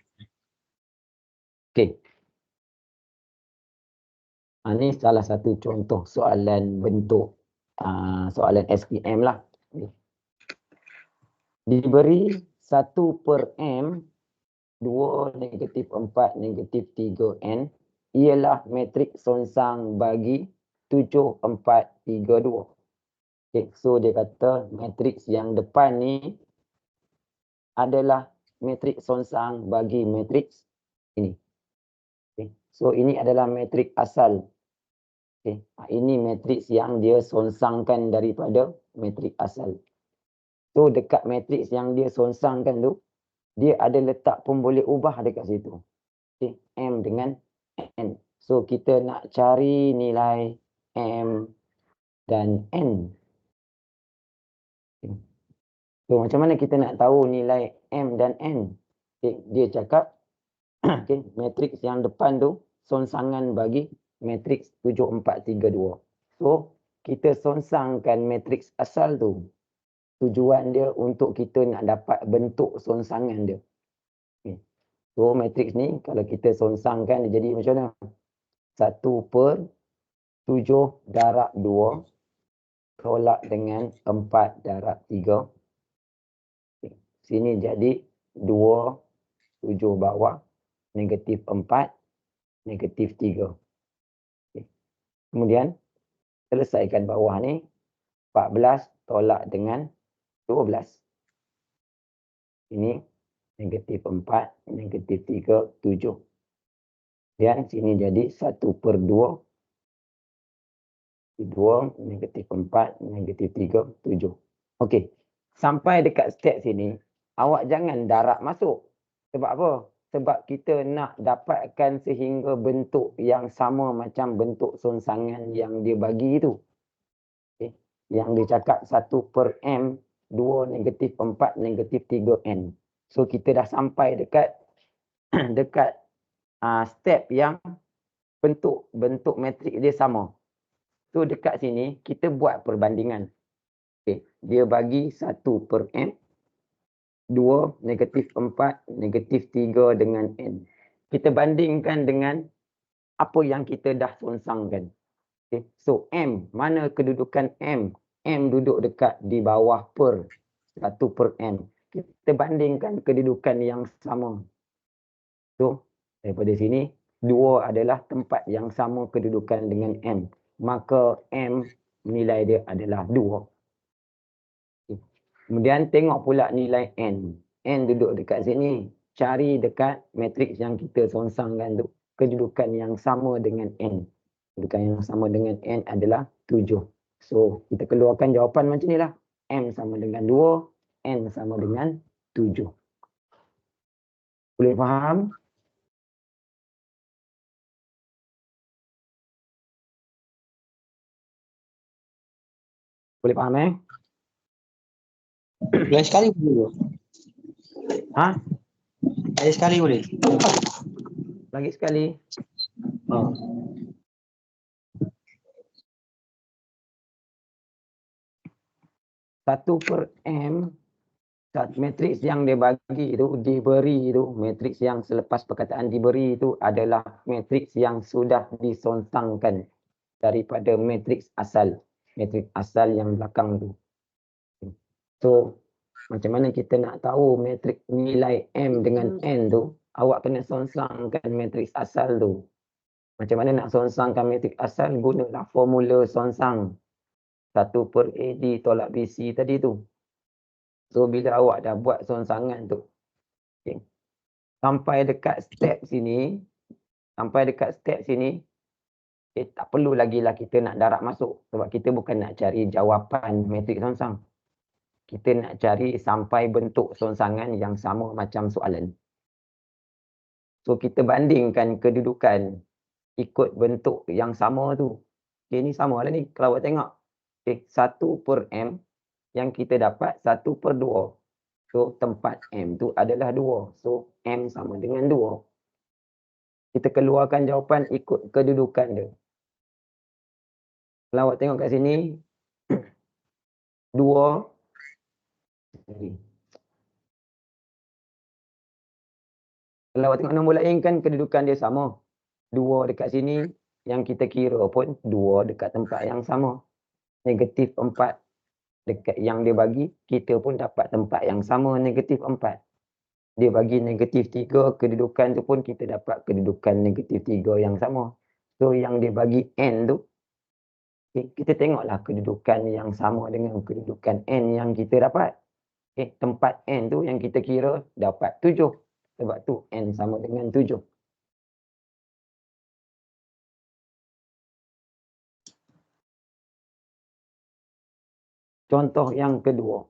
Okey. Ini salah satu contoh soalan bentuk soalan SPM lah. Diberi 1/m 2 negatif 4 negatif 3n ialah matrik songsang bagi 7 4 3 2. Okay, so dia kata matriks yang depan ni adalah matriks songsang bagi matriks ini. Okay, so ini adalah matrik asal. Okay, ini matriks yang dia songsangkan daripada matrik asal. So dekat matriks yang dia songsangkan tu, dia ada letak pun boleh ubah dekat situ. Okay, M dengan N. So kita nak cari nilai M dan N. Okay. So macam mana kita nak tahu nilai M dan N? Okay, dia cakap okay, matriks yang depan tu songsangan bagi matriks 7 4 3 2. So kita songsangkan matriks asal tu. Tujuan dia untuk kita nak dapat bentuk songsangan dia. Okay. So matriks ni kalau kita songsangkan dia jadi macam mana? 1/m 7 darab 2 tolak dengan 4 darab 3. Sini jadi 2, 7 bawah, negatif 4, negatif 3. Kemudian, selesaikan bawah ni, 14 tolak dengan 12. Ini negatif 4, negatif 3, 7. Dan sini jadi 1/2. 2, negatif 4, negatif 3, 7. Okey. Sampai dekat step sini, awak jangan darab masuk. Sebab apa? Sebab kita nak dapatkan sehingga bentuk yang sama macam bentuk songsangan yang dia bagi tu. Okay. Yang dia cakap 1/m, 2, negatif 4, negatif 3n. So kita dah sampai dekat dekat step yang bentuk matrik dia sama. So dekat sini kita buat perbandingan. Okay. Dia bagi 1/m, 2, negatif 4, negatif 3 dengan n. Kita bandingkan dengan apa yang kita dah songsangkan. Okay. So m, mana kedudukan m? M duduk dekat di bawah per 1/n. Kita bandingkan kedudukan yang sama. So daripada sini 2 adalah tempat yang sama kedudukan dengan m. Maka m nilai dia adalah 2. Kemudian tengok pula nilai n. N duduk dekat sini. Cari dekat matriks yang kita songsangkan tu. Kedudukan yang sama dengan n. Kedudukan yang sama dengan n adalah 7. So kita keluarkan jawapan macam ni lah. M sama dengan 2. N sama dengan 7. Boleh faham? Boleh faham Lain sekali boleh. Ha? Lain sekali boleh. Lagi sekali. Ha. Satu per m, matriks yang dia bagi tu, diberi tu, matriks yang selepas perkataan diberi tu adalah matriks yang sudah disongsangkan daripada matriks asal. Matriks asal yang belakang tu. So, macam mana kita nak tahu matriks nilai m dengan n tu? Awak kena songsangkan matriks asal tu. Macam mana nak songsangkan matriks asal? Gunalah formula songsang. 1/AD tolak BC tadi tu. So, bila awak dah buat songsangan tu, okay, sampai dekat step sini, tak perlu lagi lah kita nak darab masuk. Sebab kita bukan nak cari jawapan matriks songsang. Kita nak cari sampai bentuk songsangan yang sama macam soalan. So, kita bandingkan kedudukan ikut bentuk yang sama tu. Okay, ni sama lah ni. Kalau awak tengok. Okay, 1/m yang kita dapat 1/2. So, tempat m tu adalah 2. So, m sama dengan 2. Kita keluarkan jawapan ikut kedudukan dia. Kalau awak tengok kat sini. 2. Kalau awak tengok nombor lain kan kedudukan dia sama. 2 dekat sini yang kita kira pun 2 dekat tempat yang sama. Negatif 4 dekat yang dia bagi, kita pun dapat tempat yang sama, negatif 4. Dia bagi negatif 3, kedudukan tu pun kita dapat kedudukan negatif 3 yang sama. So yang dia bagi n tu, okay, kita tengoklah kedudukan yang sama dengan kedudukan n yang kita dapat. Okay, tempat n tu yang kita kira dapat 7. Sebab tu n sama dengan 7. Contoh yang kedua.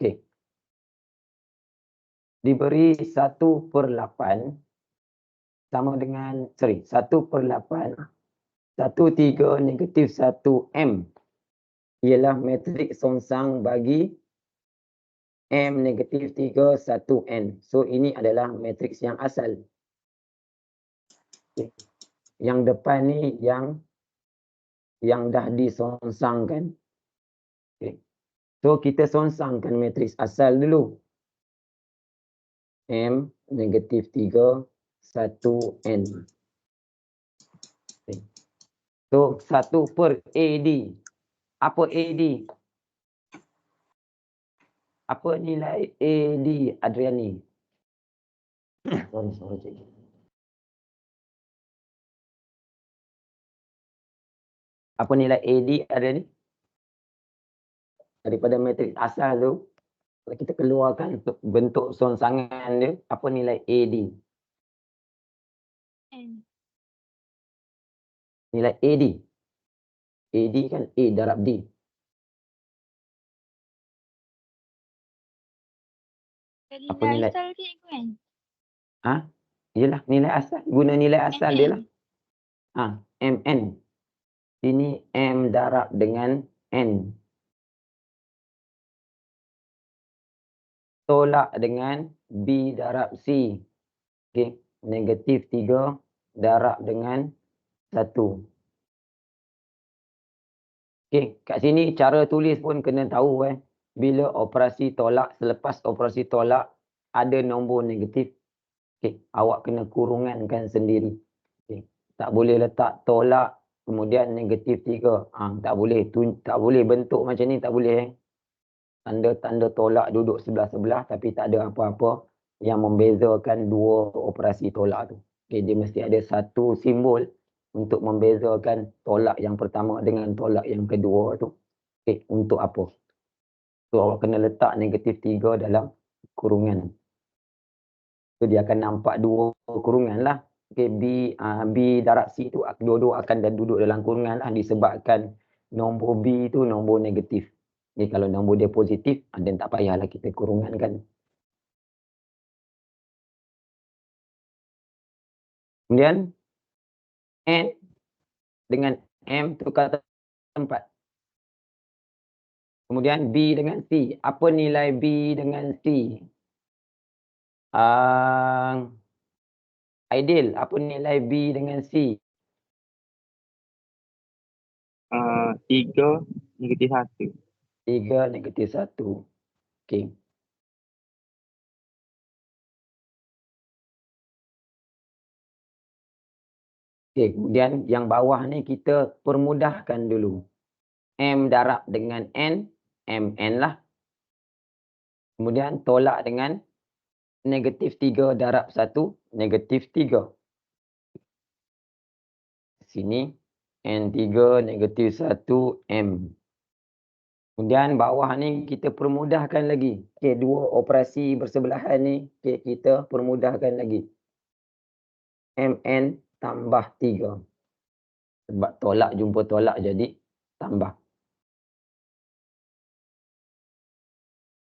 Okay. Diberi 1/8 sama dengan, 1/8, 1/3 negatif 1m. Ialah matriks songsang bagi m negatif 3, 1n. So, ini adalah matriks yang asal. Okay. Yang depan ni yang dah disongsangkan. Okay. So, kita songsangkan matriks asal dulu. M negatif 3, 1n. So 1 per AD. Apa AD? Apa nilai AD Adriani? Sorry cikgu. Apa nilai AD Adriani? Daripada matrik asal tu, kalau kita keluarkan bentuk songsangan dia, apa nilai AD? N. Nilai AD. AD kan A darab D. Apa Nilai nilai? asal cikgu kan? Ha? Yelah, nilai asal. Guna nilai asal dia lah. Ha, MN. Sini M darab dengan N. Tolak dengan B darab C. Okey, negatif 3 darab dengan 1. Okey, kat sini cara tulis pun kena tahu bila operasi tolak, selepas operasi tolak ada nombor negatif. Okey, awak kena kurungankan sendiri. Okey, tak boleh letak tolak kemudian negatif 3. Tak boleh. Tak boleh bentuk macam ni, tak boleh. Tanda-tanda tolak duduk sebelah-sebelah tapi tak ada apa-apa yang membezakan dua operasi tolak tu. Okay, dia mesti ada satu simbol untuk membezakan tolak yang pertama dengan tolak yang kedua tu. Okay, untuk apa? So awak kena letak negatif 3 dalam kurungan. So dia akan nampak dua kurungan lah. Okay, B darab C tu dua-dua akan duduk dalam kurungan lah disebabkan nombor B tu nombor negatif. Jadi kalau nombor dia positif, dan tak payahlah kita kurungankan. Kemudian N dengan M tukar tempat. Kemudian B dengan C. Apa nilai B dengan C? Aidil, apa nilai B dengan C? 3 negatif 1. 3 negatif 1. Okey. Okey, kemudian yang bawah ni kita permudahkan dulu. M darab dengan N, MN lah. Kemudian tolak dengan negatif 3 darab 1, negatif 3. Sini N3 negatif 1 M. Kemudian bawah ni kita permudahkan lagi. Okey, dua operasi bersebelahan ni kita permudahkan lagi. MN tambah 3. Sebab tolak jumpa tolak jadi tambah.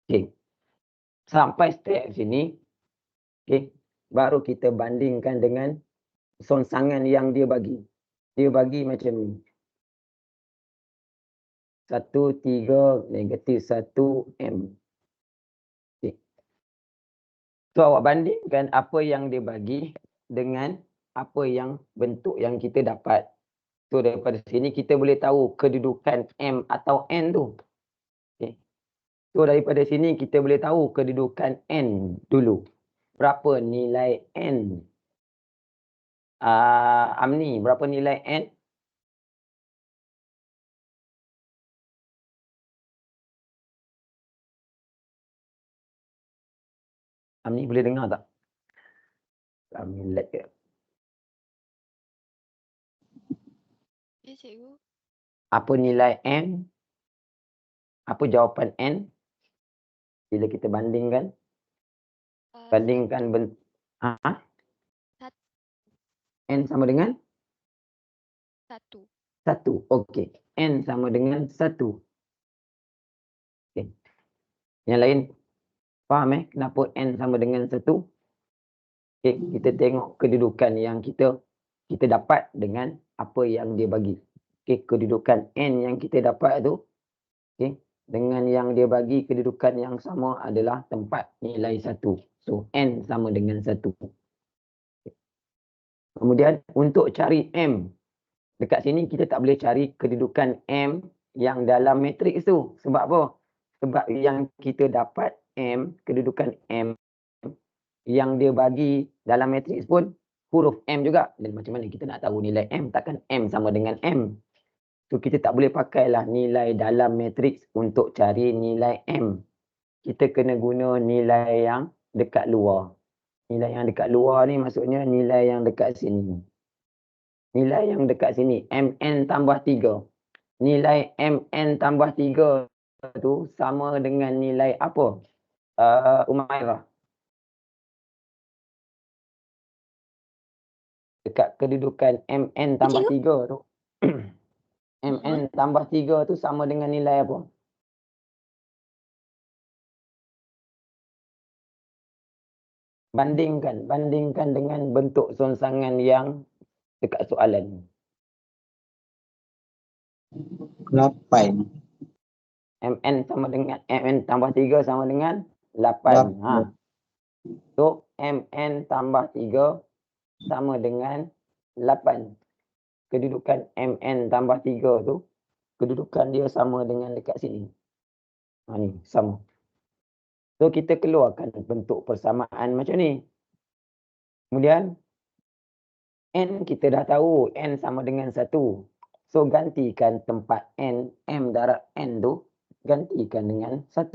Okey. Sampai step sini, okey, baru kita bandingkan dengan songsangan yang dia bagi. Dia bagi macam ni. 1, 3, negatif 1, M. Okay. So, awak bandingkan apa yang dia bagi dengan apa yang bentuk yang kita dapat. So, daripada sini kita boleh tahu kedudukan M atau N tu. Okay. So, daripada sini kita boleh tahu kedudukan N dulu. Berapa nilai N? Amni, berapa nilai N? Amni boleh dengar tak? Amni lag ke? Ya, cikgu. Apa nilai N? Apa jawapan N? Bila kita bandingkan? Bandingkan N sama dengan? 1. 1. Okey. N sama dengan 1. Okey. Yang lain faham kenapa N sama dengan 1? Okey, kita tengok kedudukan yang kita dapat dengan apa yang dia bagi. Okey, kedudukan N yang kita dapat tu, okey, dengan yang dia bagi kedudukan yang sama adalah tempat nilai 1. So N sama dengan 1. Kemudian untuk cari M, dekat sini kita tak boleh cari kedudukan M yang dalam matriks tu. Sebab apa? Sebab yang kita dapat M, kedudukan M yang dia bagi dalam matriks pun huruf M juga. Dan macam mana kita nak tahu nilai M? Takkan M sama dengan M. So kita tak boleh pakailah nilai dalam matriks untuk cari nilai M. Kita kena guna nilai yang dekat luar. Nilai yang dekat luar ni maksudnya nilai yang dekat sini. Nilai yang dekat sini, MN tambah 3. Nilai MN tambah 3 tu sama dengan nilai apa? Umairah. Dekat kedudukan MN tambah 3 tu. MN tambah 3 tu sama dengan nilai apa? Bandingkan dengan bentuk songsangan yang dekat soalan. 8. MN sama dengan MN tambah 3 sama dengan 8. Ha. So MN tambah 3 sama dengan 8. Kedudukan MN tambah 3 tu, kedudukan dia sama dengan dekat sini. Ha, ni sama. So kita keluarkan bentuk persamaan macam ni. Kemudian N kita dah tahu N sama dengan 1. So gantikan tempat N, M darab N tu, gantikan dengan 1.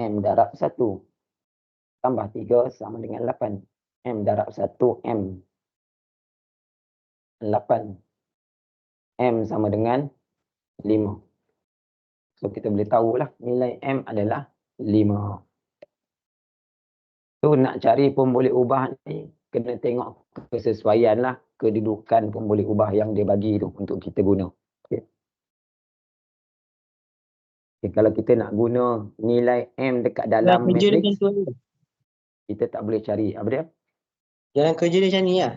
M darab 1 tambah 3 sama dengan 8. M darab 1 M. 8. M sama dengan 5. So kita boleh tahulah nilai M adalah 5. So nak cari pemboleh ubah ni kena tengok kesesuaian lah kedudukan pemboleh ubah yang dia bagi tu untuk kita guna. Okay. Okay, kalau kita nak guna nilai M dekat dalam matriks, kita tak boleh cari apa dia? Jalan kerja dia macam ni lah.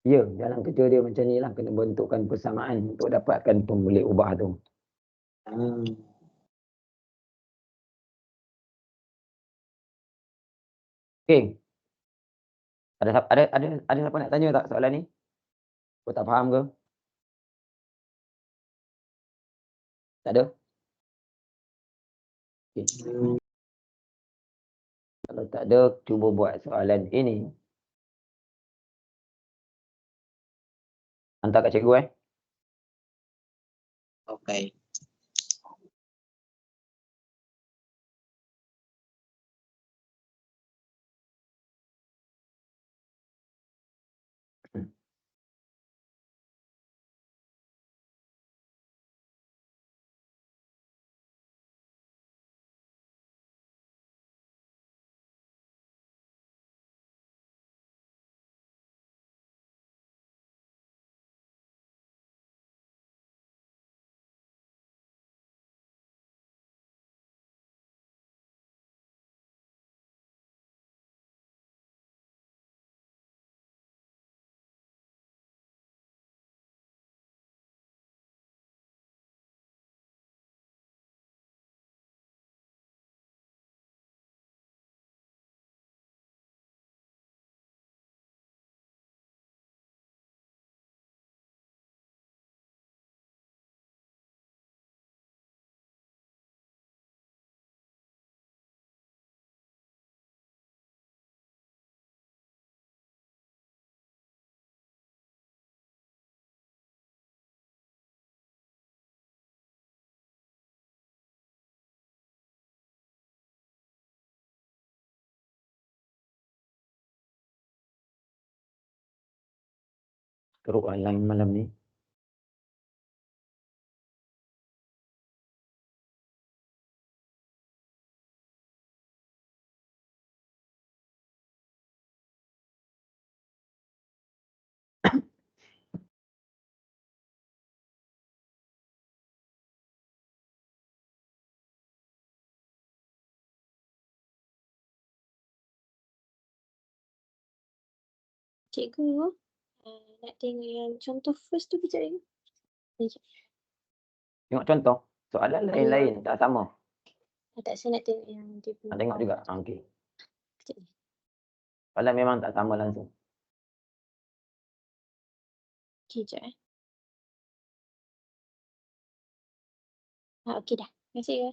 Ya, jalan kerja dia macam ni lah. Kena bentukkan persamaan untuk dapatkan pemboleh ubah tu. Okay. Ada siapa nak tanya tak soalan ni? Kau tak faham ke? Tak ada? Okay. Kalau tak ada, cuba buat soalan ini. Hantar kat cikgu Okay. Teruk lah line malam ni. Cikgu, nak tengok yang contoh first tu kejap lagi. Sekejap. Tengok contoh. Soalan lain-lain tak sama. Tak, saya nak tengok yang dia punya. Nak tengok juga. Okey. Sekejap ni. Soalan memang tak sama langsung. Kejap okey dah. Terima kasih ya.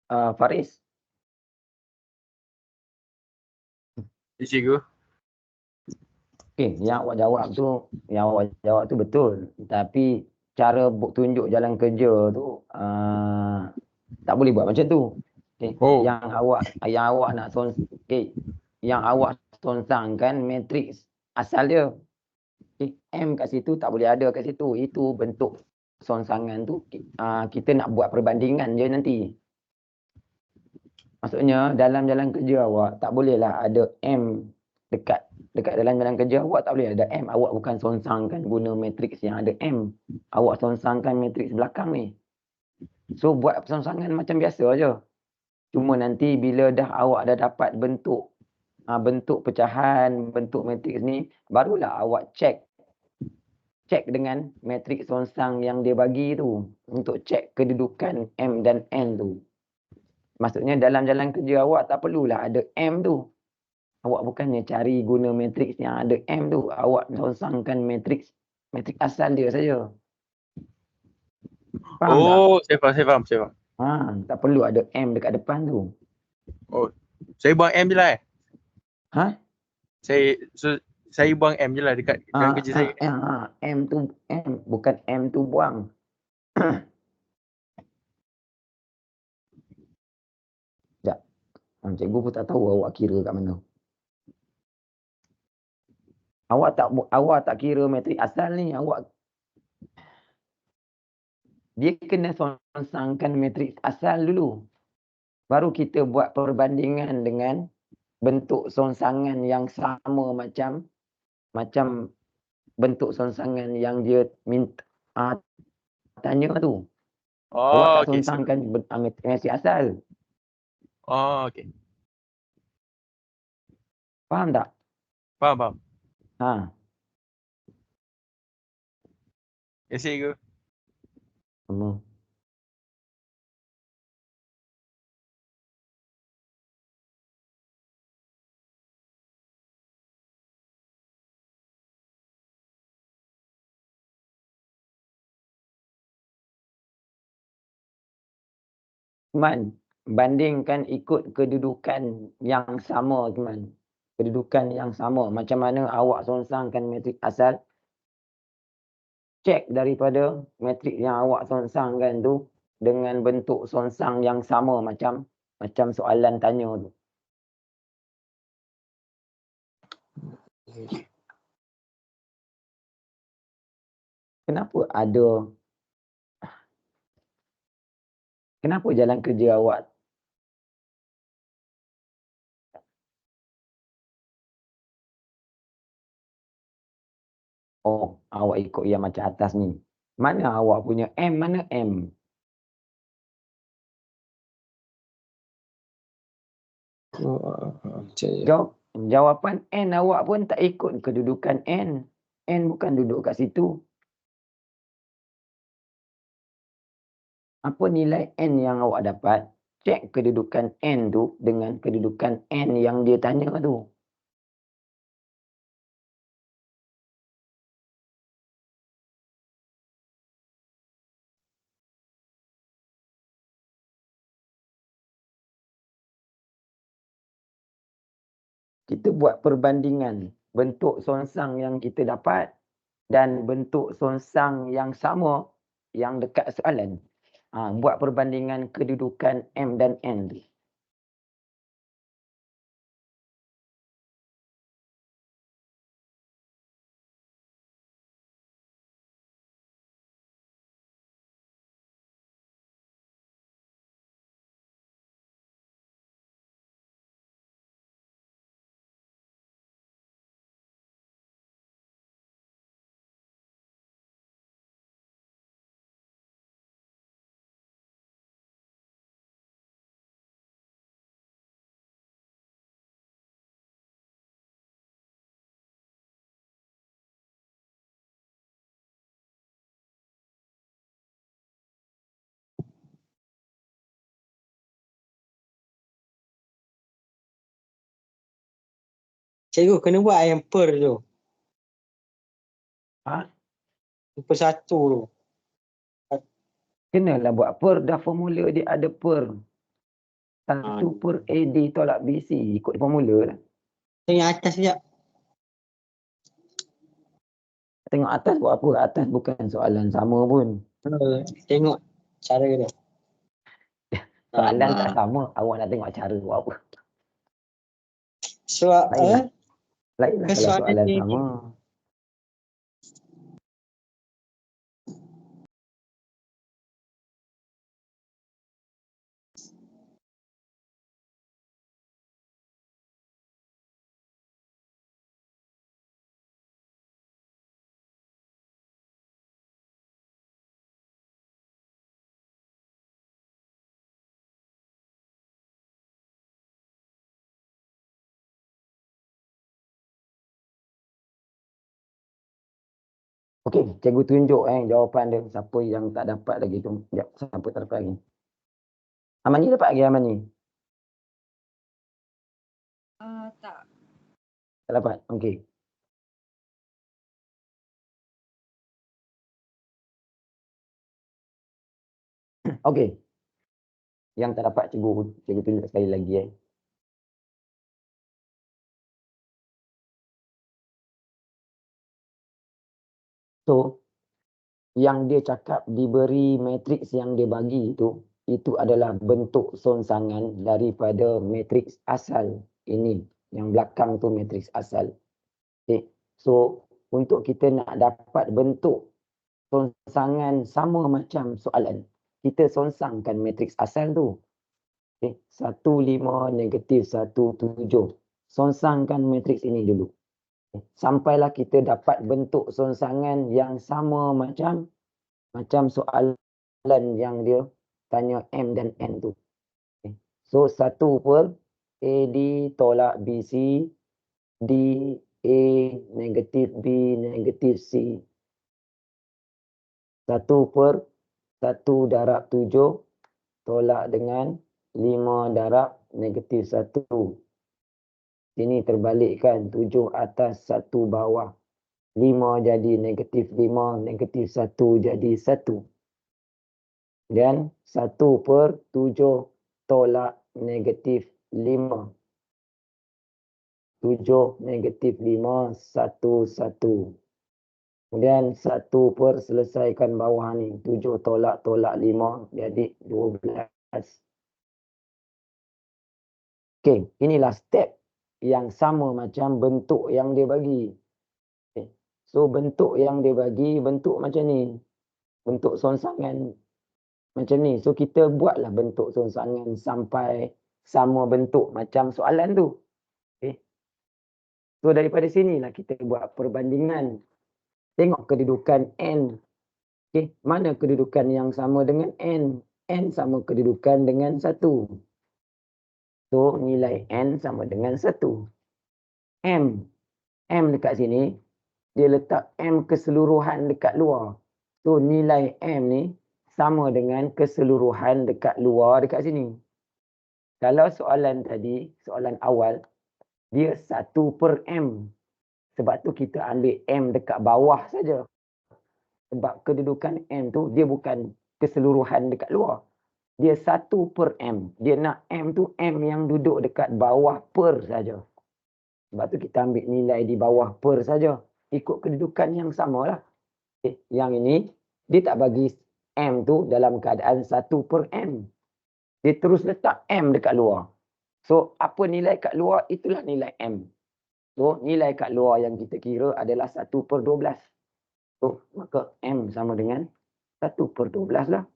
Faris. Cikgu. Okey, yang awak jawab tu betul. Tapi cara tunjuk jalan kerja tu tak boleh buat macam tu. Okey, Oh. yang awak nak yang awak sonsangkan matriks asal dia. Okey, M kat situ tak boleh ada kat situ. Itu bentuk sonsangan tu kita nak buat perbandingan je nanti. Maksudnya dalam jalan kerja awak tak bolehlah ada M dekat dalam jalan kerja awak, tak boleh ada M. Awak bukan sonsangkan guna matriks yang ada M. Awak sonsangkan matriks belakang ni. So buat sonsangan macam biasa aja. Cuma nanti bila awak dah dapat bentuk pecahan, bentuk matriks ni, barulah awak check dengan matriks songsang yang dia bagi tu untuk check kedudukan M dan N tu. Maksudnya dalam jalan kerja awak tak perlulah ada M tu. Awak bukannya cari guna matriks yang ada M tu. Awak songsangkan matriks asal dia saja. Faham tak? Oh, saya faham. Tak perlu ada M dekat depan tu. Oh, saya buang M je lah Ha? Saya buang M je lah dekat jalan kerja saya. M tu M, bukan M tu buang. Sekejap. Cikgu pun tak tahu awak kira kat mana. Awak tak kira matrik asal ni. Dia kena sonsangkan matrik asal dulu. Baru kita buat perbandingan dengan bentuk sonsangan yang sama macam bentuk sonsangan yang dia minta tanya tu. Awak tak okey. sonsangkan matrik asal. Oh, okey. Faham tak? Faham. Ya, cikgu. Sama. Cuman bandingkan ikut kedudukan yang sama teman. Kedudukan yang sama. Macam mana awak sonsangkan matrik asal. Cek daripada matrik yang awak sonsangkan tu dengan bentuk sonsang yang sama macam soalan tanya tu. Kenapa jalan kerja awak awak ikut yang macam atas ni. Mana awak punya M, mana M? Jawapan N awak pun tak ikut kedudukan N. N bukan duduk kat situ. Apa nilai N yang awak dapat? Cek kedudukan N tu dengan kedudukan N yang dia tanya tu. Kita buat perbandingan bentuk songsang yang kita dapat dan bentuk songsang yang sama yang dekat soalan. Buat perbandingan kedudukan M dan N tu. Cikgu kena buat yang per tu. Per satu tu. Kenalah buat per, dah formula dia ada per. 1 per AD tolak BC ikut formula lah. Tengok atas sekejap. Tengok atas buat apa? Atas bukan soalan sama pun. Tengok cara dia. Soalan tak sama. Awak nak tengok cara buat apa? Soal Lainlah kalau soalan soalan ni- sama. Okey, cikgu tunjuk jawapan dia. Siapa yang tak dapat lagi tu. Sekejap, siapa tak dapat lagi? Amani dapat lagi Amani? Tak. Tak dapat. Okey. Okey. Yang tak dapat cikgu tunjuk sekali lagi So, yang dia cakap diberi matriks yang dia bagi itu adalah bentuk sonsangan daripada matriks asal. Ini, yang belakang tu matriks asal. Okay. So, untuk kita nak dapat bentuk sonsangan sama macam soalan, kita sonsangkan matriks asal tu. Okay. 1, 5, negatif 1, 7. Sonsangkan matriks ini dulu. Sampailah kita dapat bentuk sonsangan yang sama macam soalan yang dia tanya M dan N tu. Okay. So 1 per AD tolak BC D A negatif B negatif C. 1 per 1 darab 7 tolak dengan 5 darab negatif 1. Sini terbalikkan 7 atas 1 bawah. 5 jadi negatif 5, negatif 1 jadi 1. Dan 1 per 7 tolak negatif 5. 7 negatif 5, 1, 1. Kemudian 1 per selesaikan bawah ni. 7 tolak 5 jadi 12. Okey, inilah step yang sama macam bentuk yang dia bagi. Okay. So bentuk yang dia bagi bentuk macam ni. Bentuk sonsangan macam ni. So kita buatlah bentuk sonsangan sampai sama bentuk macam soalan tu. Okay. So daripada sinilah kita buat perbandingan. Tengok kedudukan N. Okay. Mana kedudukan yang sama dengan N? N sama kedudukan dengan 1. So nilai N sama dengan 1. M dekat sini, dia letak M keseluruhan dekat luar. So nilai M ni sama dengan keseluruhan dekat luar dekat sini. Kalau soalan tadi, soalan awal, dia 1 per M. Sebab tu kita ambil M dekat bawah saja. Sebab kedudukan M tu dia bukan keseluruhan dekat luar. Dia 1 per M. Dia nak M tu M yang duduk dekat bawah per saja. Sebab tu kita ambil nilai di bawah per saja. Ikut kedudukan yang samalah. Okay. Yang ini, dia tak bagi M tu dalam keadaan 1 per M. Dia terus letak M dekat luar. So, apa nilai kat luar, itulah nilai M. So, nilai kat luar yang kita kira adalah 1 per 12. So, maka M sama dengan 1 per 12 lah.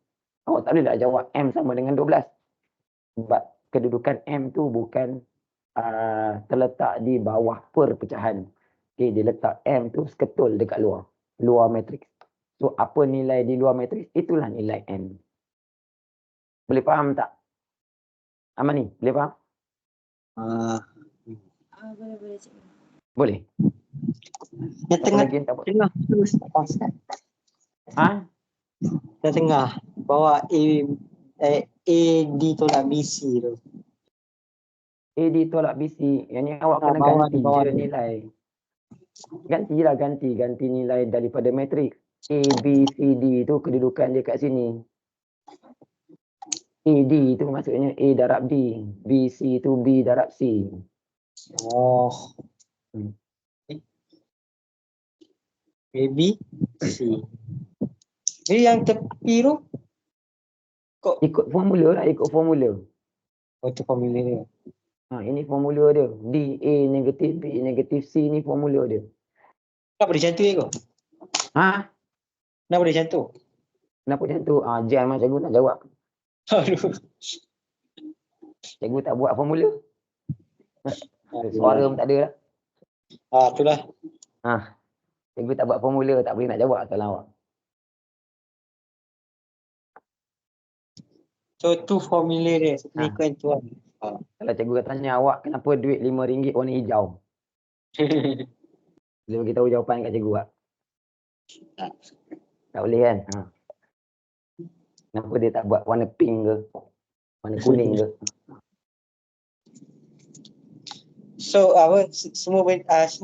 Awak tak boleh nak jawab M sama dengan 12. Sebab kedudukan M tu bukan terletak di bawah per pecahan. Okay, dia letak M tu seketul dekat luar matriks. So, apa nilai di luar matriks, itulah nilai M. Boleh faham tak? Amani, boleh faham? Boleh cikgu. Boleh. Yang Apa tengah, lagi yang tak boleh? tengah terus atas. Yang tengah bawah AD tolak BC tu. AD tolak BC. Yang ni awak kena Bawah ganti ni, bawah je ni. nilai. Ganti nilai daripada matriks. A, B, C, D tu kedudukan dia kat sini. A, AD tu maksudnya A darab D. BC tu B darab C. Oh. Hmm. Maybe C. Jadi yang tepi tu kok Ikut formula lah, ikut formula. tu formula dia. Ini formula dia. D, A negatif, B negatif, C ni formula dia. Kenapa dia macam tu kau? Kenapa dia macam tu? Kenapa macam tu? Jam lah cikgu nak jawab. Aduh. Cikgu tak buat formula. Suara pun tak ada lah. Itulah. Cikgu tak buat formula, tak boleh nak jawab soalan awak. So tu formula dia. Sequence tu kan. Kalau cikgu tanya awak kenapa duit RM5 warna hijau? Boleh beritahu jawapan kat cikgu tak? Tak boleh kan? Kenapa dia tak buat warna pink ke? Warna kuning ke? So semua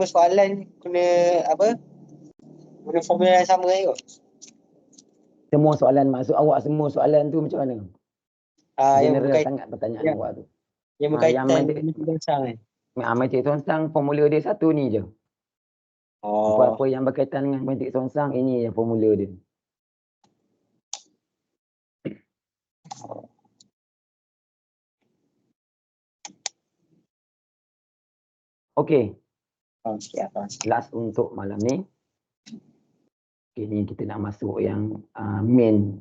soalan kena guna formula yang sama kot. Semua soalan maksud awak semua soalan tu macam mana? Yang General berkaitan, sangat pertanyaan awak tu. yang berkaitan yang dengan kan. matematik songsang formula dia satu ni je. Apa-apa yang berkaitan dengan matematik songsang ini yang formula dia. Okey, last untuk malam ni. Okay, ni kita nak masuk yang main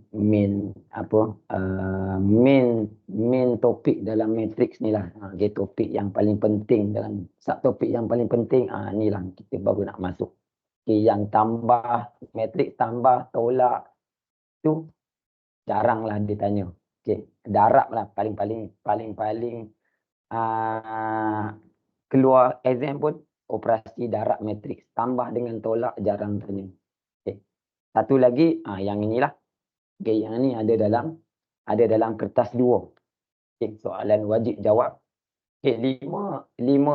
topik dalam matrix ni lah. Okay, topik yang paling penting dalam subtopik yang paling penting ni lah kita baru nak masuk. Okay, yang tambah matrix tambah tolak tu jarang lah ditanya. Okay, darab lah paling keluar exam pun operasi darab matrix tambah dengan tolak jarang tanya. Okay. Satu lagi yang inilah. Okay, yang ni ada dalam kertas 2. Okay, soalan wajib jawab. Okay, 5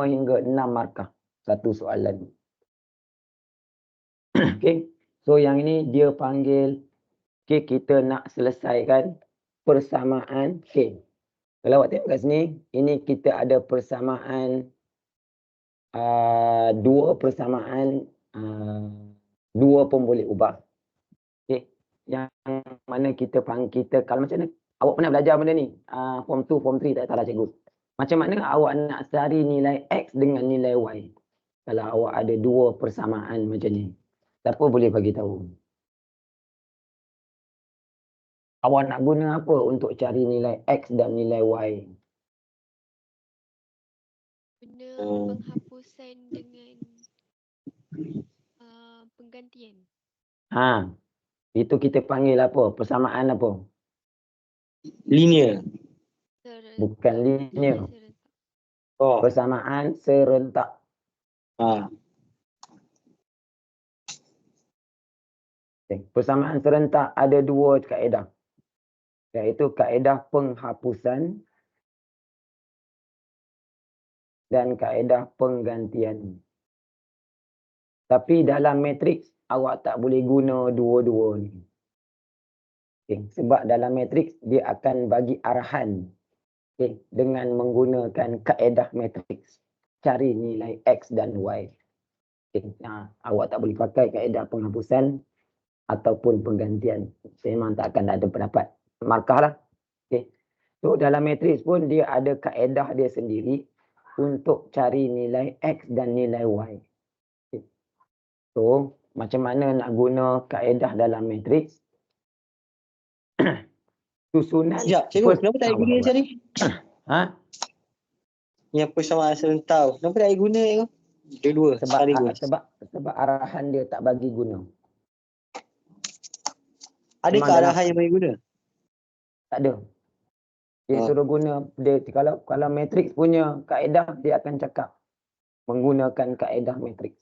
hingga 6 markah satu soalan. Okay, so yang ini dia panggil, okay, kita nak selesaikan persamaan. Okay, kalau awak tengok kat sini, ini kita ada persamaan 2 persamaan 2 pun boleh ubah. Okay, yang mana kita kalau macam mana awak pernah belajar benda ni, form 2, form 3 tak salah cikgu. Macam mana awak nak cari nilai X dengan nilai Y kalau awak ada 2 persamaan macam ni? Siapa boleh bagi tahu? Awak nak guna apa untuk cari nilai X dan nilai Y? Guna penghapusan dengan penggantian. Itu kita panggil apa? Persamaan apa? Linear. Bukan linear. Oh. Persamaan serentak. Okay. Persamaan serentak ada 2 kaedah. Iaitu kaedah penghapusan dan kaedah penggantian. Tapi dalam matriks awak tak boleh guna dua-dua ni. Okay. Sebab dalam matriks dia akan bagi arahan, okay, dengan menggunakan kaedah matriks. Cari nilai X dan Y. Okay. Awak tak boleh pakai kaedah penghapusan ataupun penggantian. Memang tak akan ada pendapat markah lah. Okay. So dalam matriks pun dia ada kaedah dia sendiri untuk cari nilai X dan nilai Y. Okay. So macam mana nak guna kaedah dalam matriks? Susunan. Sekejap, cikgu, kenapa tak guna macam ni? Yang persamaan serentak, kenapa tak guna cikgu? Dua-dua sekaligus. Sebab arahan dia tak bagi guna. Adakah arahan yang bagi guna? Tak ada. Dia suruh guna, kalau matriks punya kaedah, dia akan cakap menggunakan kaedah matriks.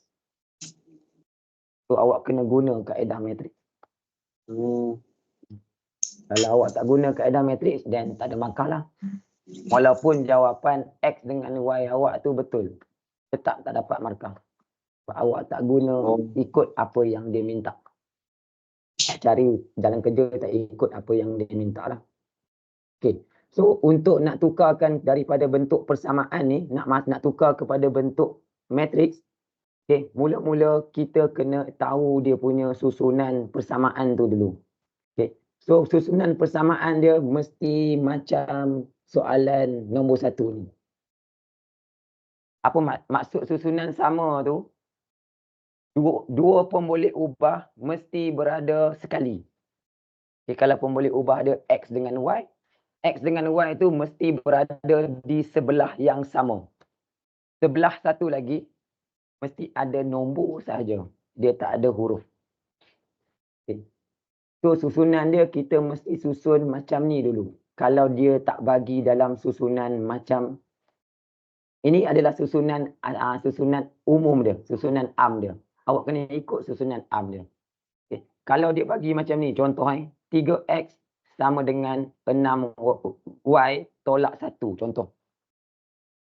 So awak kena guna kaedah matriks. Kalau awak tak guna kaedah matriks, then tak ada markah lah. Walaupun jawapan X dengan Y awak tu betul, tetap tak dapat markah. Sebab awak tak guna ikut apa yang dia minta. Cari jalan kerja tak ikut apa yang dia minta lah. Okay. So untuk nak tukarkan daripada bentuk persamaan ni, nak tukar kepada bentuk matriks, okay, mula-mula kita kena tahu dia punya susunan persamaan tu dulu. Okay. So susunan persamaan dia mesti macam soalan nombor 1 ni. Apa maksud susunan sama tu? Dua pun boleh ubah mesti berada sekali. Okay, kalau pun boleh ubah dia X dengan Y, X dengan Y itu mesti berada di sebelah yang sama. Sebelah satu lagi, mesti ada nombor sahaja. Dia tak ada huruf. Okay. So susunan dia kita mesti susun macam ni dulu. Kalau dia tak bagi dalam susunan macam, ini adalah susunan umum dia, susunan am dia. Awak kena ikut susunan am dia. Okay. Kalau dia bagi macam ni, contoh 3X sama dengan 6Y tolak 1, contoh.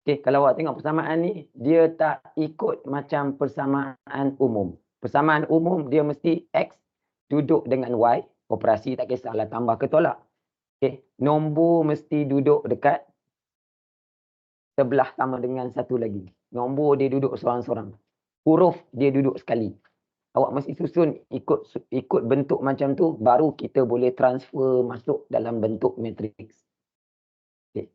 Okay, kalau awak tengok persamaan ni, dia tak ikut macam persamaan umum. Persamaan umum dia mesti X duduk dengan Y, operasi tak kisahlah tambah ke tolak. Okay, nombor mesti duduk dekat sebelah sama dengan satu lagi. Nombor dia duduk seorang-seorang. Huruf dia duduk sekali. Awak mesti susun ikut bentuk macam tu, baru kita boleh transfer masuk dalam bentuk matriks. Okay.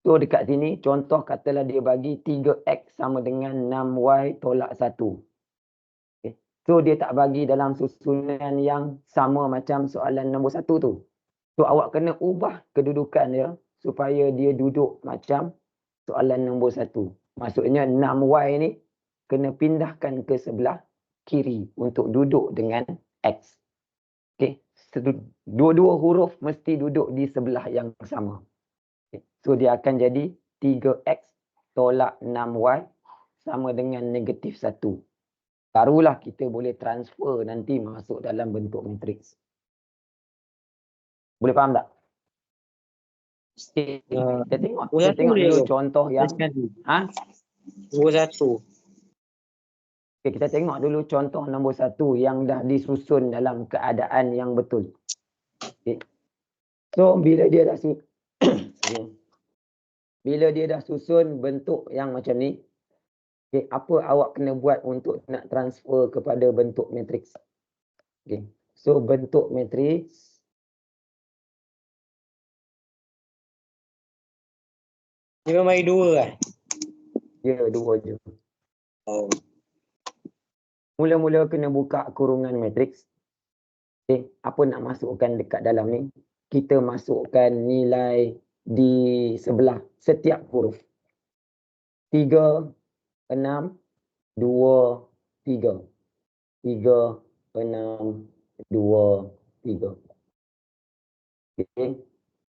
So dekat sini, contoh katalah dia bagi 3X sama dengan 6Y tolak 1. Okay. So dia tak bagi dalam susunan yang sama macam soalan nombor 1 tu. So awak kena ubah kedudukan dia supaya dia duduk macam soalan nombor 1. Maksudnya 6Y ni kena pindahkan ke sebelah kiri untuk duduk dengan X. Okay. Dua-dua huruf mesti duduk di sebelah yang sama. Okay. So dia akan jadi 3X tolak 6Y sama dengan negatif 1. Barulah kita boleh transfer nanti masuk dalam bentuk matriks. Boleh faham tak? Okay. Kita tengok dulu contoh yang Nombor 1. Okay, kita tengok dulu contoh nombor 1 yang dah disusun dalam keadaan yang betul. Okay. So bila dia dah susun bentuk yang macam ni, okay, apa awak kena buat untuk nak transfer kepada bentuk matriks? Okay. So bentuk matriks Dia bagi 2 kan? dia 2 je. Oh. Mula-mula kena buka kurungan matriks. Okay. Apa nak masukkan dekat dalam ni? Kita masukkan nilai di sebelah setiap huruf. 3, 6, 2, 3. 3, 6, 2, 3. Okay.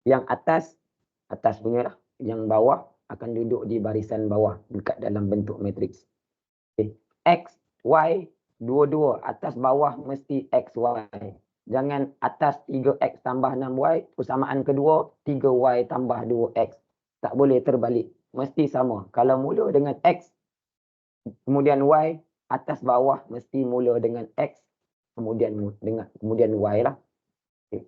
Yang atas punya lah. Yang bawah akan duduk di barisan bawah dekat dalam bentuk matriks. Okay. X, Y, dua-dua atas bawah mesti XY. Jangan atas 3X tambah 6Y, persamaan kedua 3Y tambah 2X. Tak boleh terbalik. Mesti sama. Kalau mula dengan X, kemudian Y, atas bawah mesti mula dengan X, kemudian Y lah. Okay.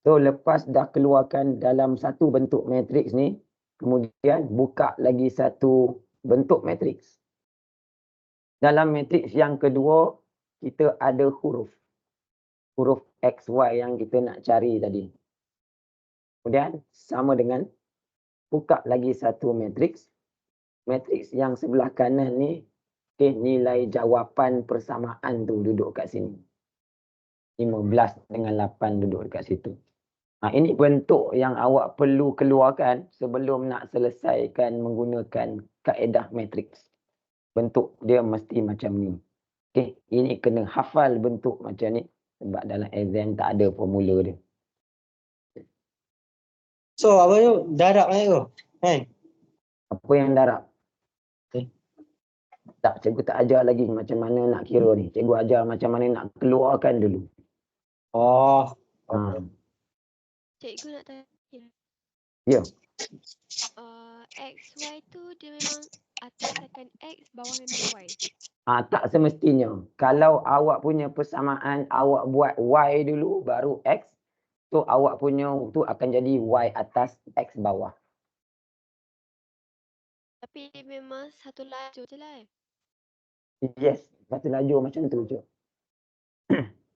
So lepas dah keluarkan dalam satu bentuk matriks ni, kemudian buka lagi satu bentuk matriks. Dalam matriks yang kedua, kita ada huruf XY yang kita nak cari tadi. Kemudian sama dengan buka lagi satu matriks. Matriks yang sebelah kanan ni, okay, nilai jawapan persamaan tu duduk kat sini. 15 dengan 8 duduk dekat situ. Ini bentuk yang awak perlu keluarkan sebelum nak selesaikan menggunakan kaedah matriks. Bentuk dia mesti macam ni. Okay, ini kena hafal bentuk macam ni. Sebab dalam exam tak ada formula dia. So apa tu? Darab lah tu. Kan? Apa yang darab? Tak, cikgu tak ajar lagi macam mana nak kira ni. Cikgu ajar macam mana nak keluarkan dulu. Oh. Cikgu nak tanya. Ya. XY tu dia memang atas akan X, bawah memang Y. Tak semestinya. Kalau awak punya persamaan, awak buat Y dulu baru X. So awak punya tu akan jadi Y atas X bawah. Tapi dia memang satu laju je lah. Yes, satu lajur macam tu je.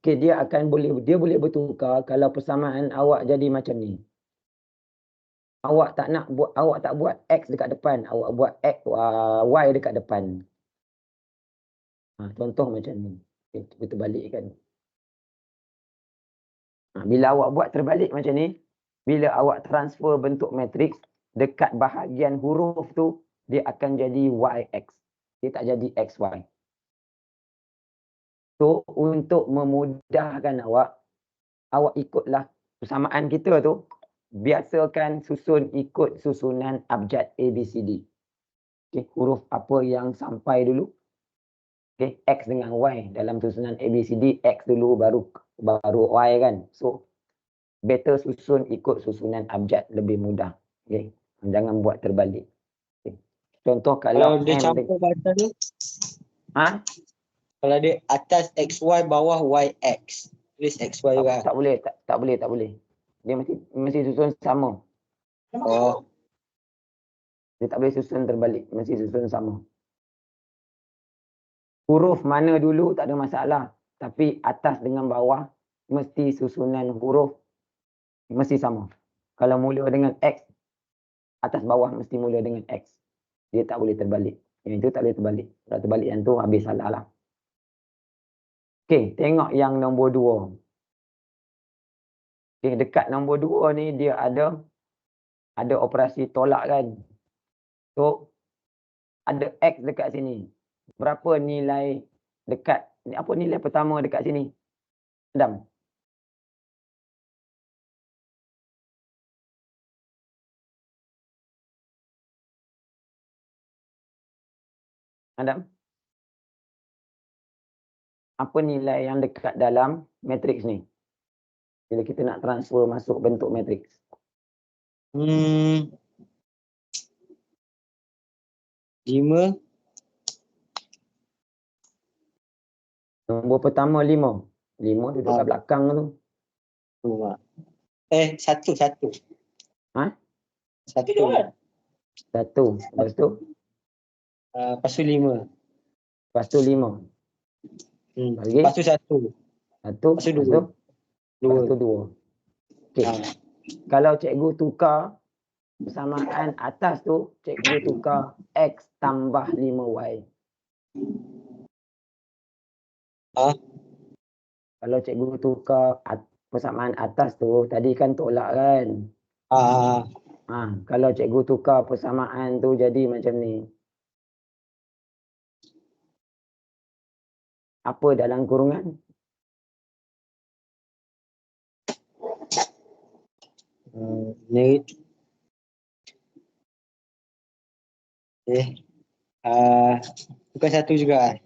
Okay, dia boleh bertukar kalau persamaan awak jadi macam ni. Awak tak buat X dekat depan, awak buat Y dekat depan. Contoh macam ni. Okay, kita balikkan. Bila awak buat terbalik macam ni, bila awak transfer bentuk matriks dekat bahagian huruf tu, dia akan jadi YX. Dia tak jadi XY. So, untuk memudahkan awak ikutlah persamaan kita tu, biasakan susun ikut susunan abjad ABCD. Okay, huruf apa yang sampai dulu. Okay, X dengan Y dalam susunan ABCD, X dulu baru Y kan. So, better susun ikut susunan abjad, lebih mudah. Okay, jangan buat terbalik. Okay. Contoh Kalau kalau dia M campur bahasa tu, kalau dia atas XY bawah YX, tulis XY juga. tak boleh. Dia mesti susun sama. Oh, Dia tak boleh susun terbalik, mesti susun sama. Huruf mana dulu tak ada masalah, tapi atas dengan bawah mesti susunan huruf mesti sama. Kalau mula dengan X, atas bawah mesti mula dengan X. Dia tak boleh terbalik. Yang itu tak boleh terbalik. Kalau terbalik yang tu habis salah lah. Okey, tengok yang nombor 2. Okey, dekat nombor 2 ni dia ada operasi tolak kan. So, ada X dekat sini. Berapa nilai dekat, apa nilai pertama dekat sini? Adam. Adam. Apa nilai yang dekat dalam matriks ni? Bila kita nak transfer masuk bentuk matriks. Lima. Nombor pertama 5. 5 duduk kat belakang tu. Satu. Satu. Satu. Lepas tu? Lepas tu 5. Lepas tu 5. Lagi? Lepas tu 1. Satu. Lepas tu Lepas 2. tu? Lepas tu 2. Okey. Kalau cikgu tukar persamaan atas tu, cikgu tukar X tambah 5Y. Kalau cikgu tukar persamaan atas tu, tadi kan tolak kan? Kalau cikgu tukar persamaan tu jadi macam ni. Apa dalam kurungan? Negatif. Bukan satu juga.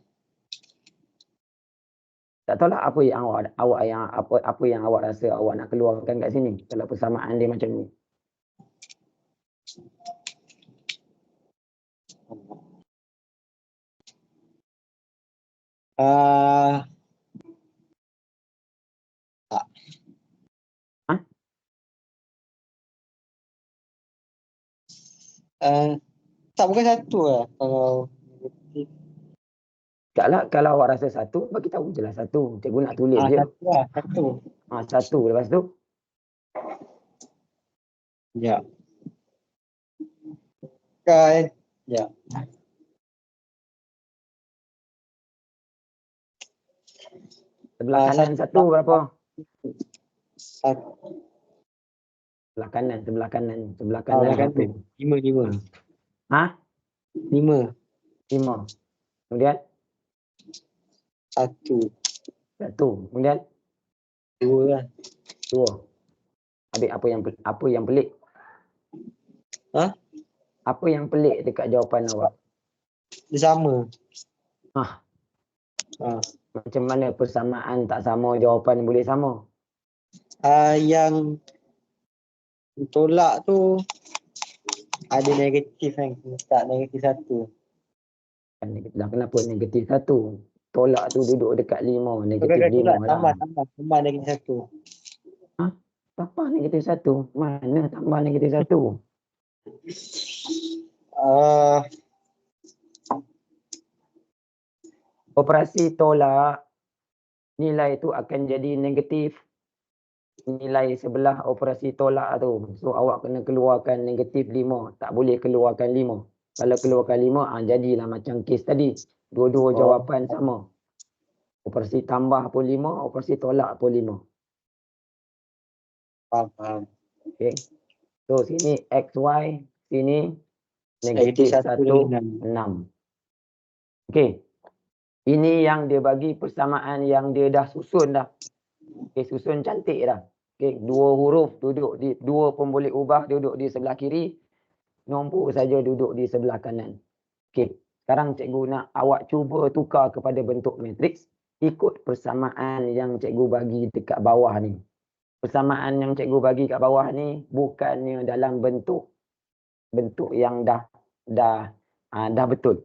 Tak tahu lah apa yang awak rasa awak nak keluarkan kat sini kalau persamaan dia macam ni. Tak, bukan satu lah. Taklah, kalau awak rasa satu, bagi tahu je lah satu. Cikgu nak tulis je. Satu lah, satu. Satu. Lepas tu? Ya. Kan? Ya. Sebelah kanan satu berapa? Satu. Sebelah kanan Sebelah satu. 5. 5. 5. Kemudian? Satu. Kemudian? 2 lah. 2. Habis apa yang pelik? Apa yang pelik dekat jawapan awak? Dia sama. Macam mana persamaan tak sama, jawapan boleh sama? Yang tolak tu ada negatif kan. Tak negatif 1. Kenapa negatif 1? Tolak tu duduk dekat 5, negatif 5 lah. Tambah negatif 1. Tambah negatif 1. Mana tambah negatif 1? Operasi tolak, nilai itu akan jadi negatif nilai sebelah operasi tolak tu. So awak kena keluarkan negatif 5. Tak boleh keluarkan 5. Kalau keluarkan 5, jadilah macam kes tadi. Dua-dua jawapan sama. Operasi tambah pun 5, operasi tolak pun 5. Faham. Okay. So sini XY, sini Negatif negatif 1 dan 1, 6. Okay. Ini yang dia bagi persamaan yang dia dah susun dah. Okay, susun cantik dah. Okay, dua huruf duduk di, dua pun boleh ubah duduk di sebelah kiri. Nombor saja duduk di sebelah kanan. Okay, sekarang cikgu nak awak cuba tukar kepada bentuk matriks ikut persamaan yang cikgu bagi dekat bawah ni. Persamaan yang cikgu bagi kat bawah ni bukannya dalam bentuk yang dah betul.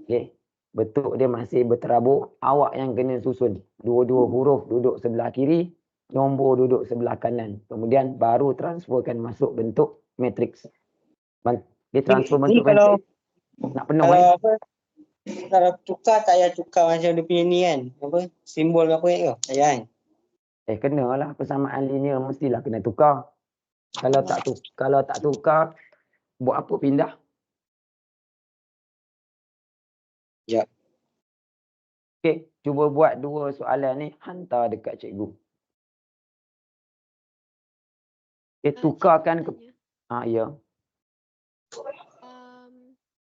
Okay. Bentuk dia masih berterabur, awak yang kena susun. Dua-dua huruf duduk sebelah kiri, nombor duduk sebelah kanan. Kemudian baru transferkan masuk bentuk matriks. Dia transfer bentuk matriks. Nak penuh kalau apa? Kalau tukar tak payah tukar macam dia punya ni kan. Apa? Simbol ke apa ke? Tak payah kan? Kenalah persamaan linear mestilah kena tukar. Kalau tak tukar, buat apa pindah? Ya. Okey, cuba buat dua soalan ni, hantar dekat cikgu. Tukarkan ke... Ya.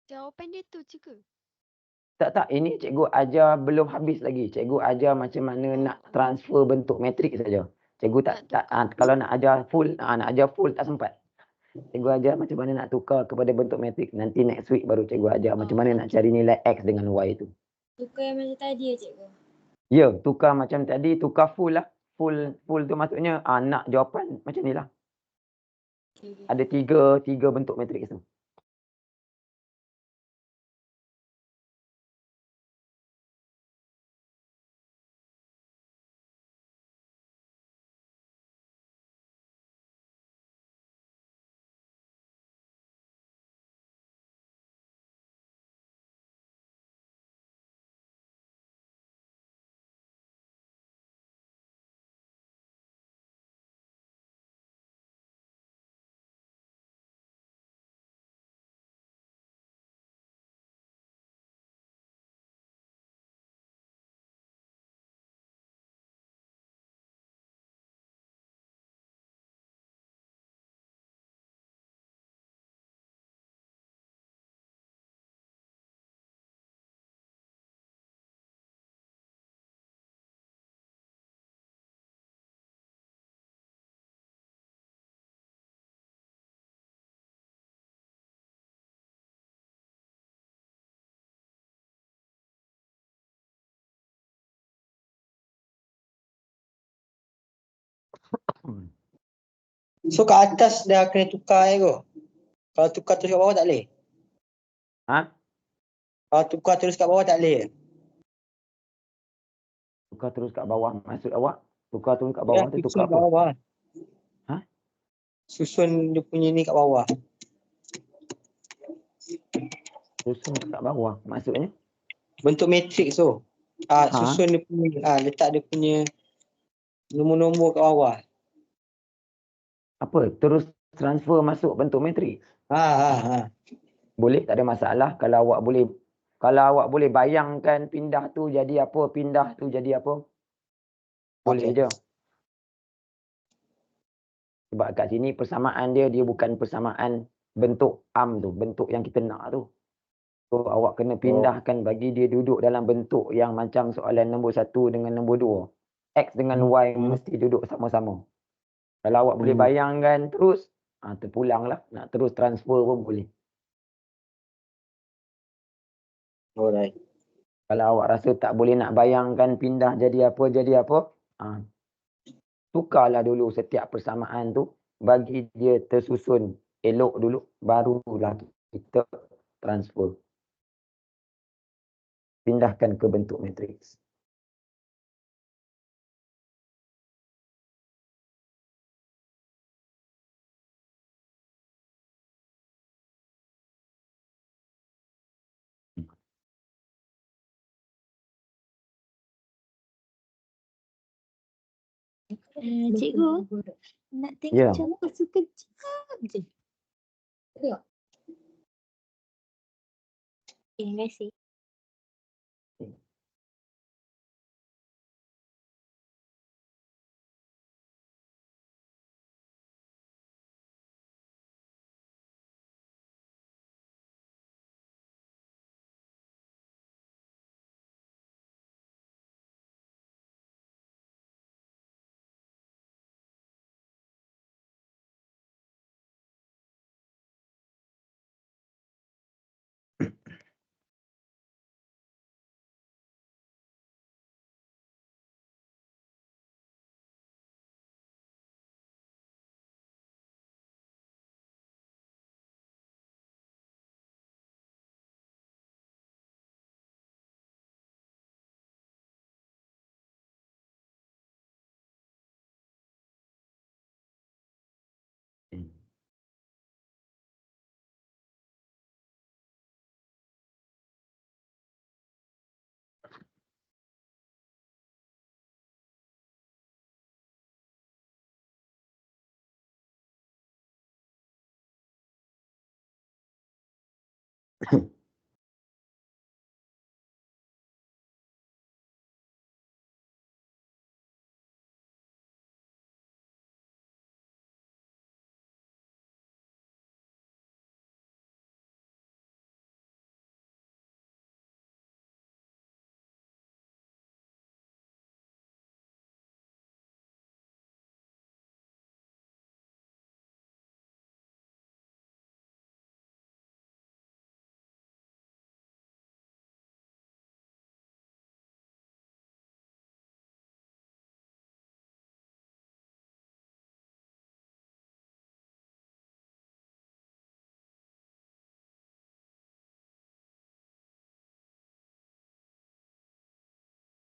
Jawapan dia tu je ke? Tak, ini cikgu ajar belum habis lagi. Cikgu ajar macam mana nak transfer bentuk matriks saja. Cikgu kalau nak ajar full, tak sempat. Cikgu ajar macam mana nak tukar kepada bentuk matriks. Nanti next week baru cikgu ajar macam mana nak cari nilai X dengan Y tu. Tukar yang macam tadi ya cikgu? Ya, tukar macam tadi, tukar full lah. Full tu maksudnya nak jawapan macam ni lah. Okay. Ada tiga bentuk matriks tu. So kat atas dah kena tukar kot. Kalau tukar terus kat bawah tak boleh? Kalau tukar terus kat bawah tak boleh? Tukar terus kat bawah. Maksud awak? Tukar terus kat bawah tu tukar apa? Bawah. Susun dia punya ni kat bawah. Susun kat bawah. Maksudnya? Bentuk matriks tu. Susun dia punya, letak dia punya nombor-nombor kat bawah. Apa? Terus transfer masuk bentuk matriks? Boleh, tak ada masalah. Kalau awak boleh bayangkan pindah tu jadi apa, pindah tu jadi apa. Boleh je. Sebab kat sini persamaan dia bukan persamaan bentuk tu, bentuk yang kita nak tu. So awak kena pindahkan bagi dia duduk dalam bentuk yang macam soalan nombor 1 dengan nombor 2. X dengan Y mesti duduk sama-sama. Kalau awak boleh bayangkan terus, terpulanglah. Nak terus transfer pun boleh. Alright. Kalau awak rasa tak boleh nak bayangkan pindah jadi apa, tukarlah dulu setiap persamaan tu bagi dia tersusun elok dulu, barulah kita transfer. Pindahkan ke bentuk matriks. Cikgu, nak tengok Ya. contoh sekejap je. Tengok. Terima kasih.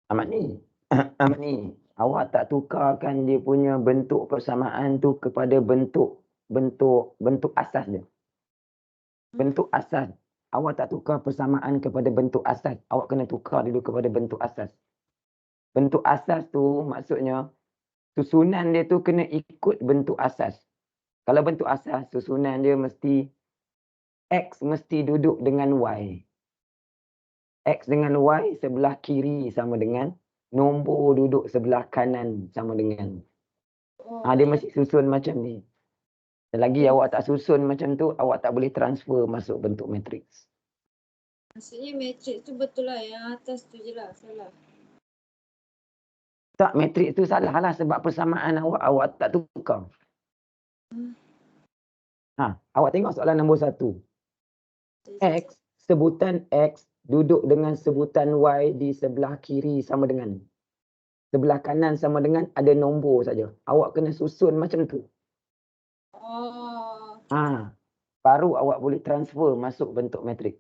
Ahmad ni. Ahmad ni. Awak tak tukarkan dia punya bentuk persamaan tu kepada bentuk asas dia. Bentuk asas. Awak tak tukar persamaan kepada bentuk asas. Awak kena tukar dulu kepada bentuk asas. Bentuk asas tu maksudnya susunan dia tu kena ikut bentuk asas. Kalau bentuk asas, susunan dia mesti X mesti duduk dengan Y. X dengan Y sebelah kiri sama dengan nombor duduk sebelah kanan sama dengan. Dia mesti susun macam ni. Selagi awak tak susun macam tu, awak tak boleh transfer masuk bentuk matriks. Maksudnya matrix tu betul lah, yang atas tu je lah salah. Tak, matriks tu salah lah sebab persamaan awak tak tukar. Awak tengok soalan nombor 1. X, sebutan X duduk dengan sebutan Y di sebelah kiri sama dengan. Sebelah kanan sama dengan ada nombor saja. Awak kena susun macam tu. Oh. Baru awak boleh transfer masuk bentuk matriks.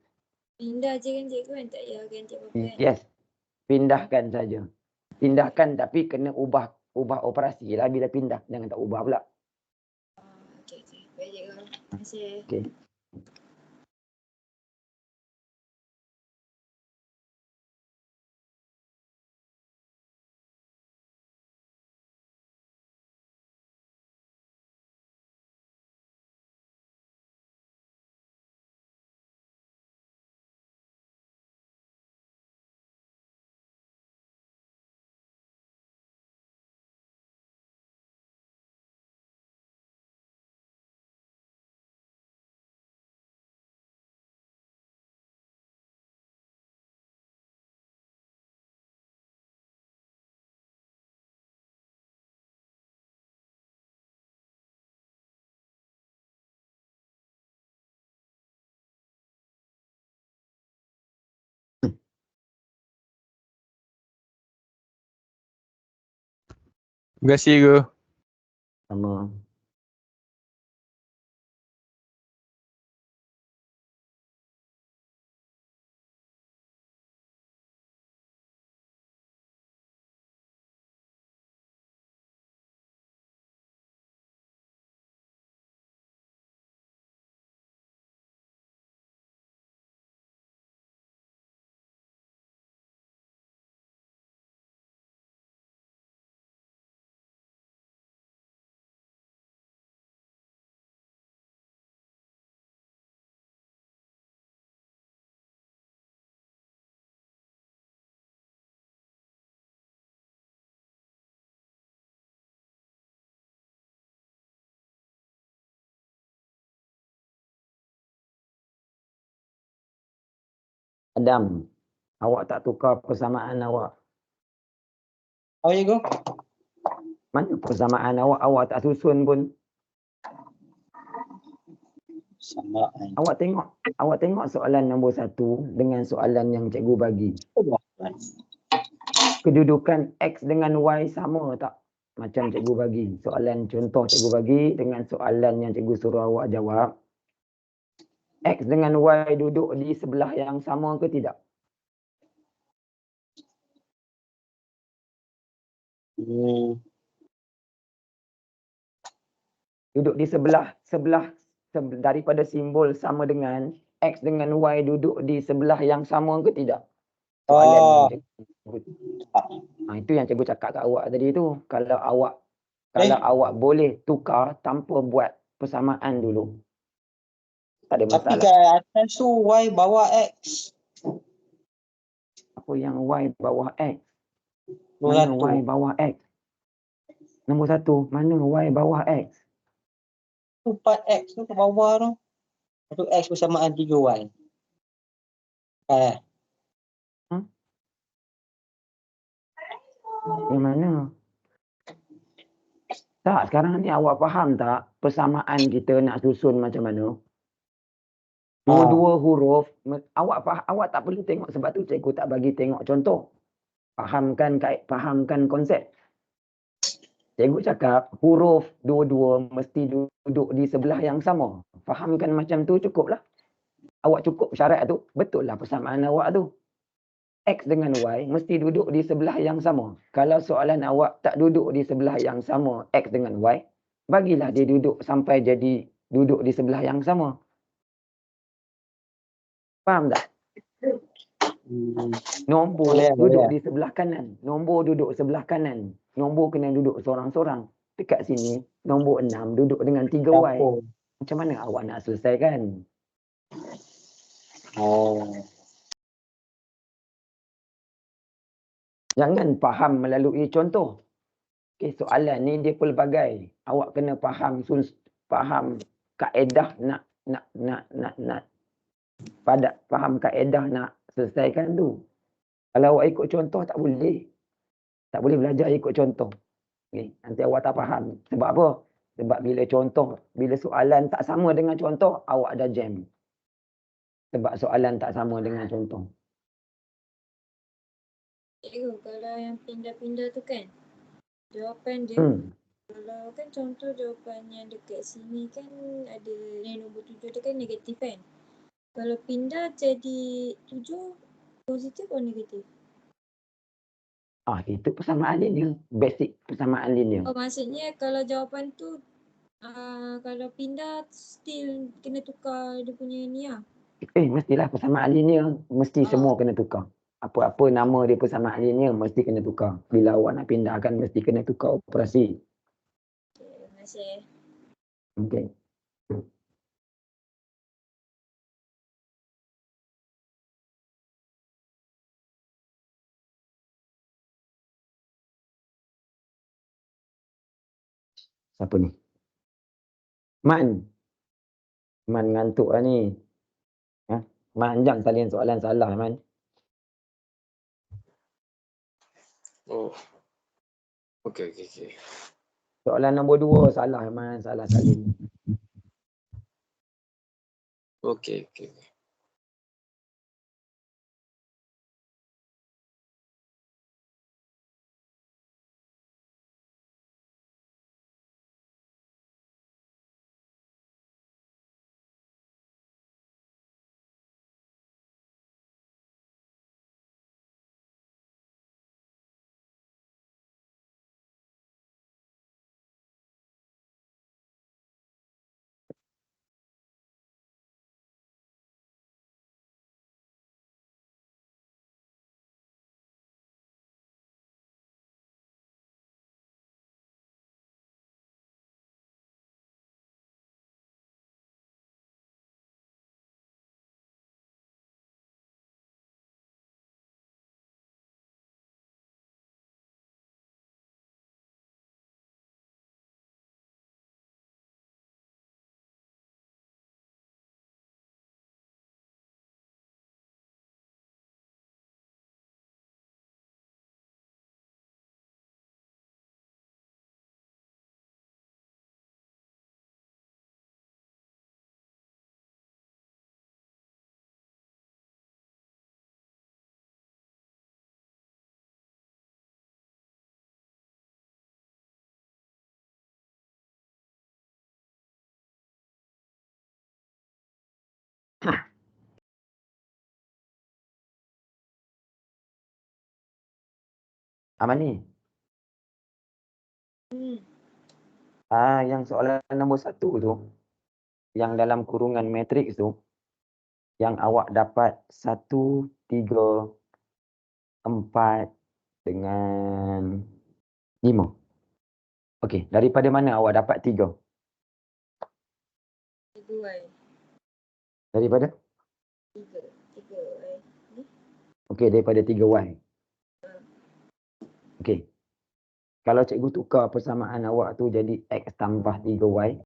Pindah je kan cikgu kan, tak payah ganti apa-apa kan. Yes. Pindahkan saja. Pindahkan tapi kena ubah operasi lah bila pindah. Jangan tak ubah pula. Okey. Baik cikgu. Terima kasih. Okey. Terima kasih cikgu. Sama. Adam, awak tak tukar persamaan awak. Apa cikgu? Mana persamaan awak? Awak tak susun pun. Samaan. Awak tengok soalan nombor 1 dengan soalan yang cikgu bagi. Kedudukan X dengan Y sama tak? Macam cikgu bagi. Soalan contoh cikgu bagi dengan soalan yang cikgu suruh awak jawab. X dengan Y duduk di sebelah yang sama ke tidak? Duduk di daripada simbol sama dengan X dengan Y duduk di sebelah yang sama ke tidak? Soalan yang cikgu. Itu yang cikgu cakap kat awak tadi tu. Kalau awak boleh tukar tanpa buat persamaan dulu, tak ada Tapi masalah. kat atas tu Y bawah X. Apa yang Y bawah X? Mana Y bawah X? Nombor 1, mana Y bawah X? Tu part X tu ke bawah tu. Itu X bersamaan 3Y. Yang mana? Tak, sekarang ni awak faham tak persamaan kita nak susun macam mana? Dua-dua huruf, awak tak perlu tengok, sebab tu cikgu tak bagi tengok contoh. Fahamkan konsep. Cikgu cakap huruf dua-dua mesti duduk di sebelah yang sama. Fahamkan macam tu cukuplah. Awak cukup syarat tu, betul lah persamaan awak tu. X dengan Y mesti duduk di sebelah yang sama. Kalau soalan awak tak duduk di sebelah yang sama X dengan Y, bagilah dia duduk sampai jadi duduk di sebelah yang sama. Faham tak? Nombor duduk di sebelah kanan. Nombor duduk sebelah kanan. Nombor kena duduk sorang-sorang. Dekat sini, nombor 6 duduk dengan 3Y. Macam mana awak nak selesaikan? Jangan faham melalui contoh. Okay, soalan ni dia pelbagai. Awak kena faham kaedah faham kaedah nak selesaikan tu. Kalau awak ikut contoh tak boleh. Tak boleh belajar ikut contoh. Okay, nanti awak tak faham. Sebab apa? Sebab bila soalan tak sama dengan contoh, awak dah jam. Sebab soalan tak sama dengan contoh. Cikgu, kalau yang pindah-pindah tu kan, jawapan dia, kalau kan contoh jawapan yang dekat sini kan ada yang nombor 7 tu kan negatif kan. Kalau pindah jadi 7, positif atau negatif? Itu persamaan linear. Basic persamaan linear. Oh, maksudnya kalau jawapan tu kalau pindah still kena tukar dia punya ni lah. Mestilah persamaan linear. Mesti semua kena tukar. Apa-apa nama dia persamaan linear mesti kena tukar. Bila awak nak pindahkan mesti kena tukar operasi. Terima kasih. Okay. Siapa ni? Man ngantuk lah ni. Man, jangan salin soalan salah, Man. Okey. Soalan nombor 2 salah, Man. Salah salin. Okey. Aman ni. Hmm. Yang soalan nombor 1 tu, yang dalam kurungan matriks tu, yang awak dapat 1, 3, 4 dengan 5. Okey, daripada mana awak dapat 3? 3Y. Daripada? 3Y. Ni? Okey, daripada 3Y. Okey. Kalau cikgu tukar persamaan awak tu jadi X tambah 3Y,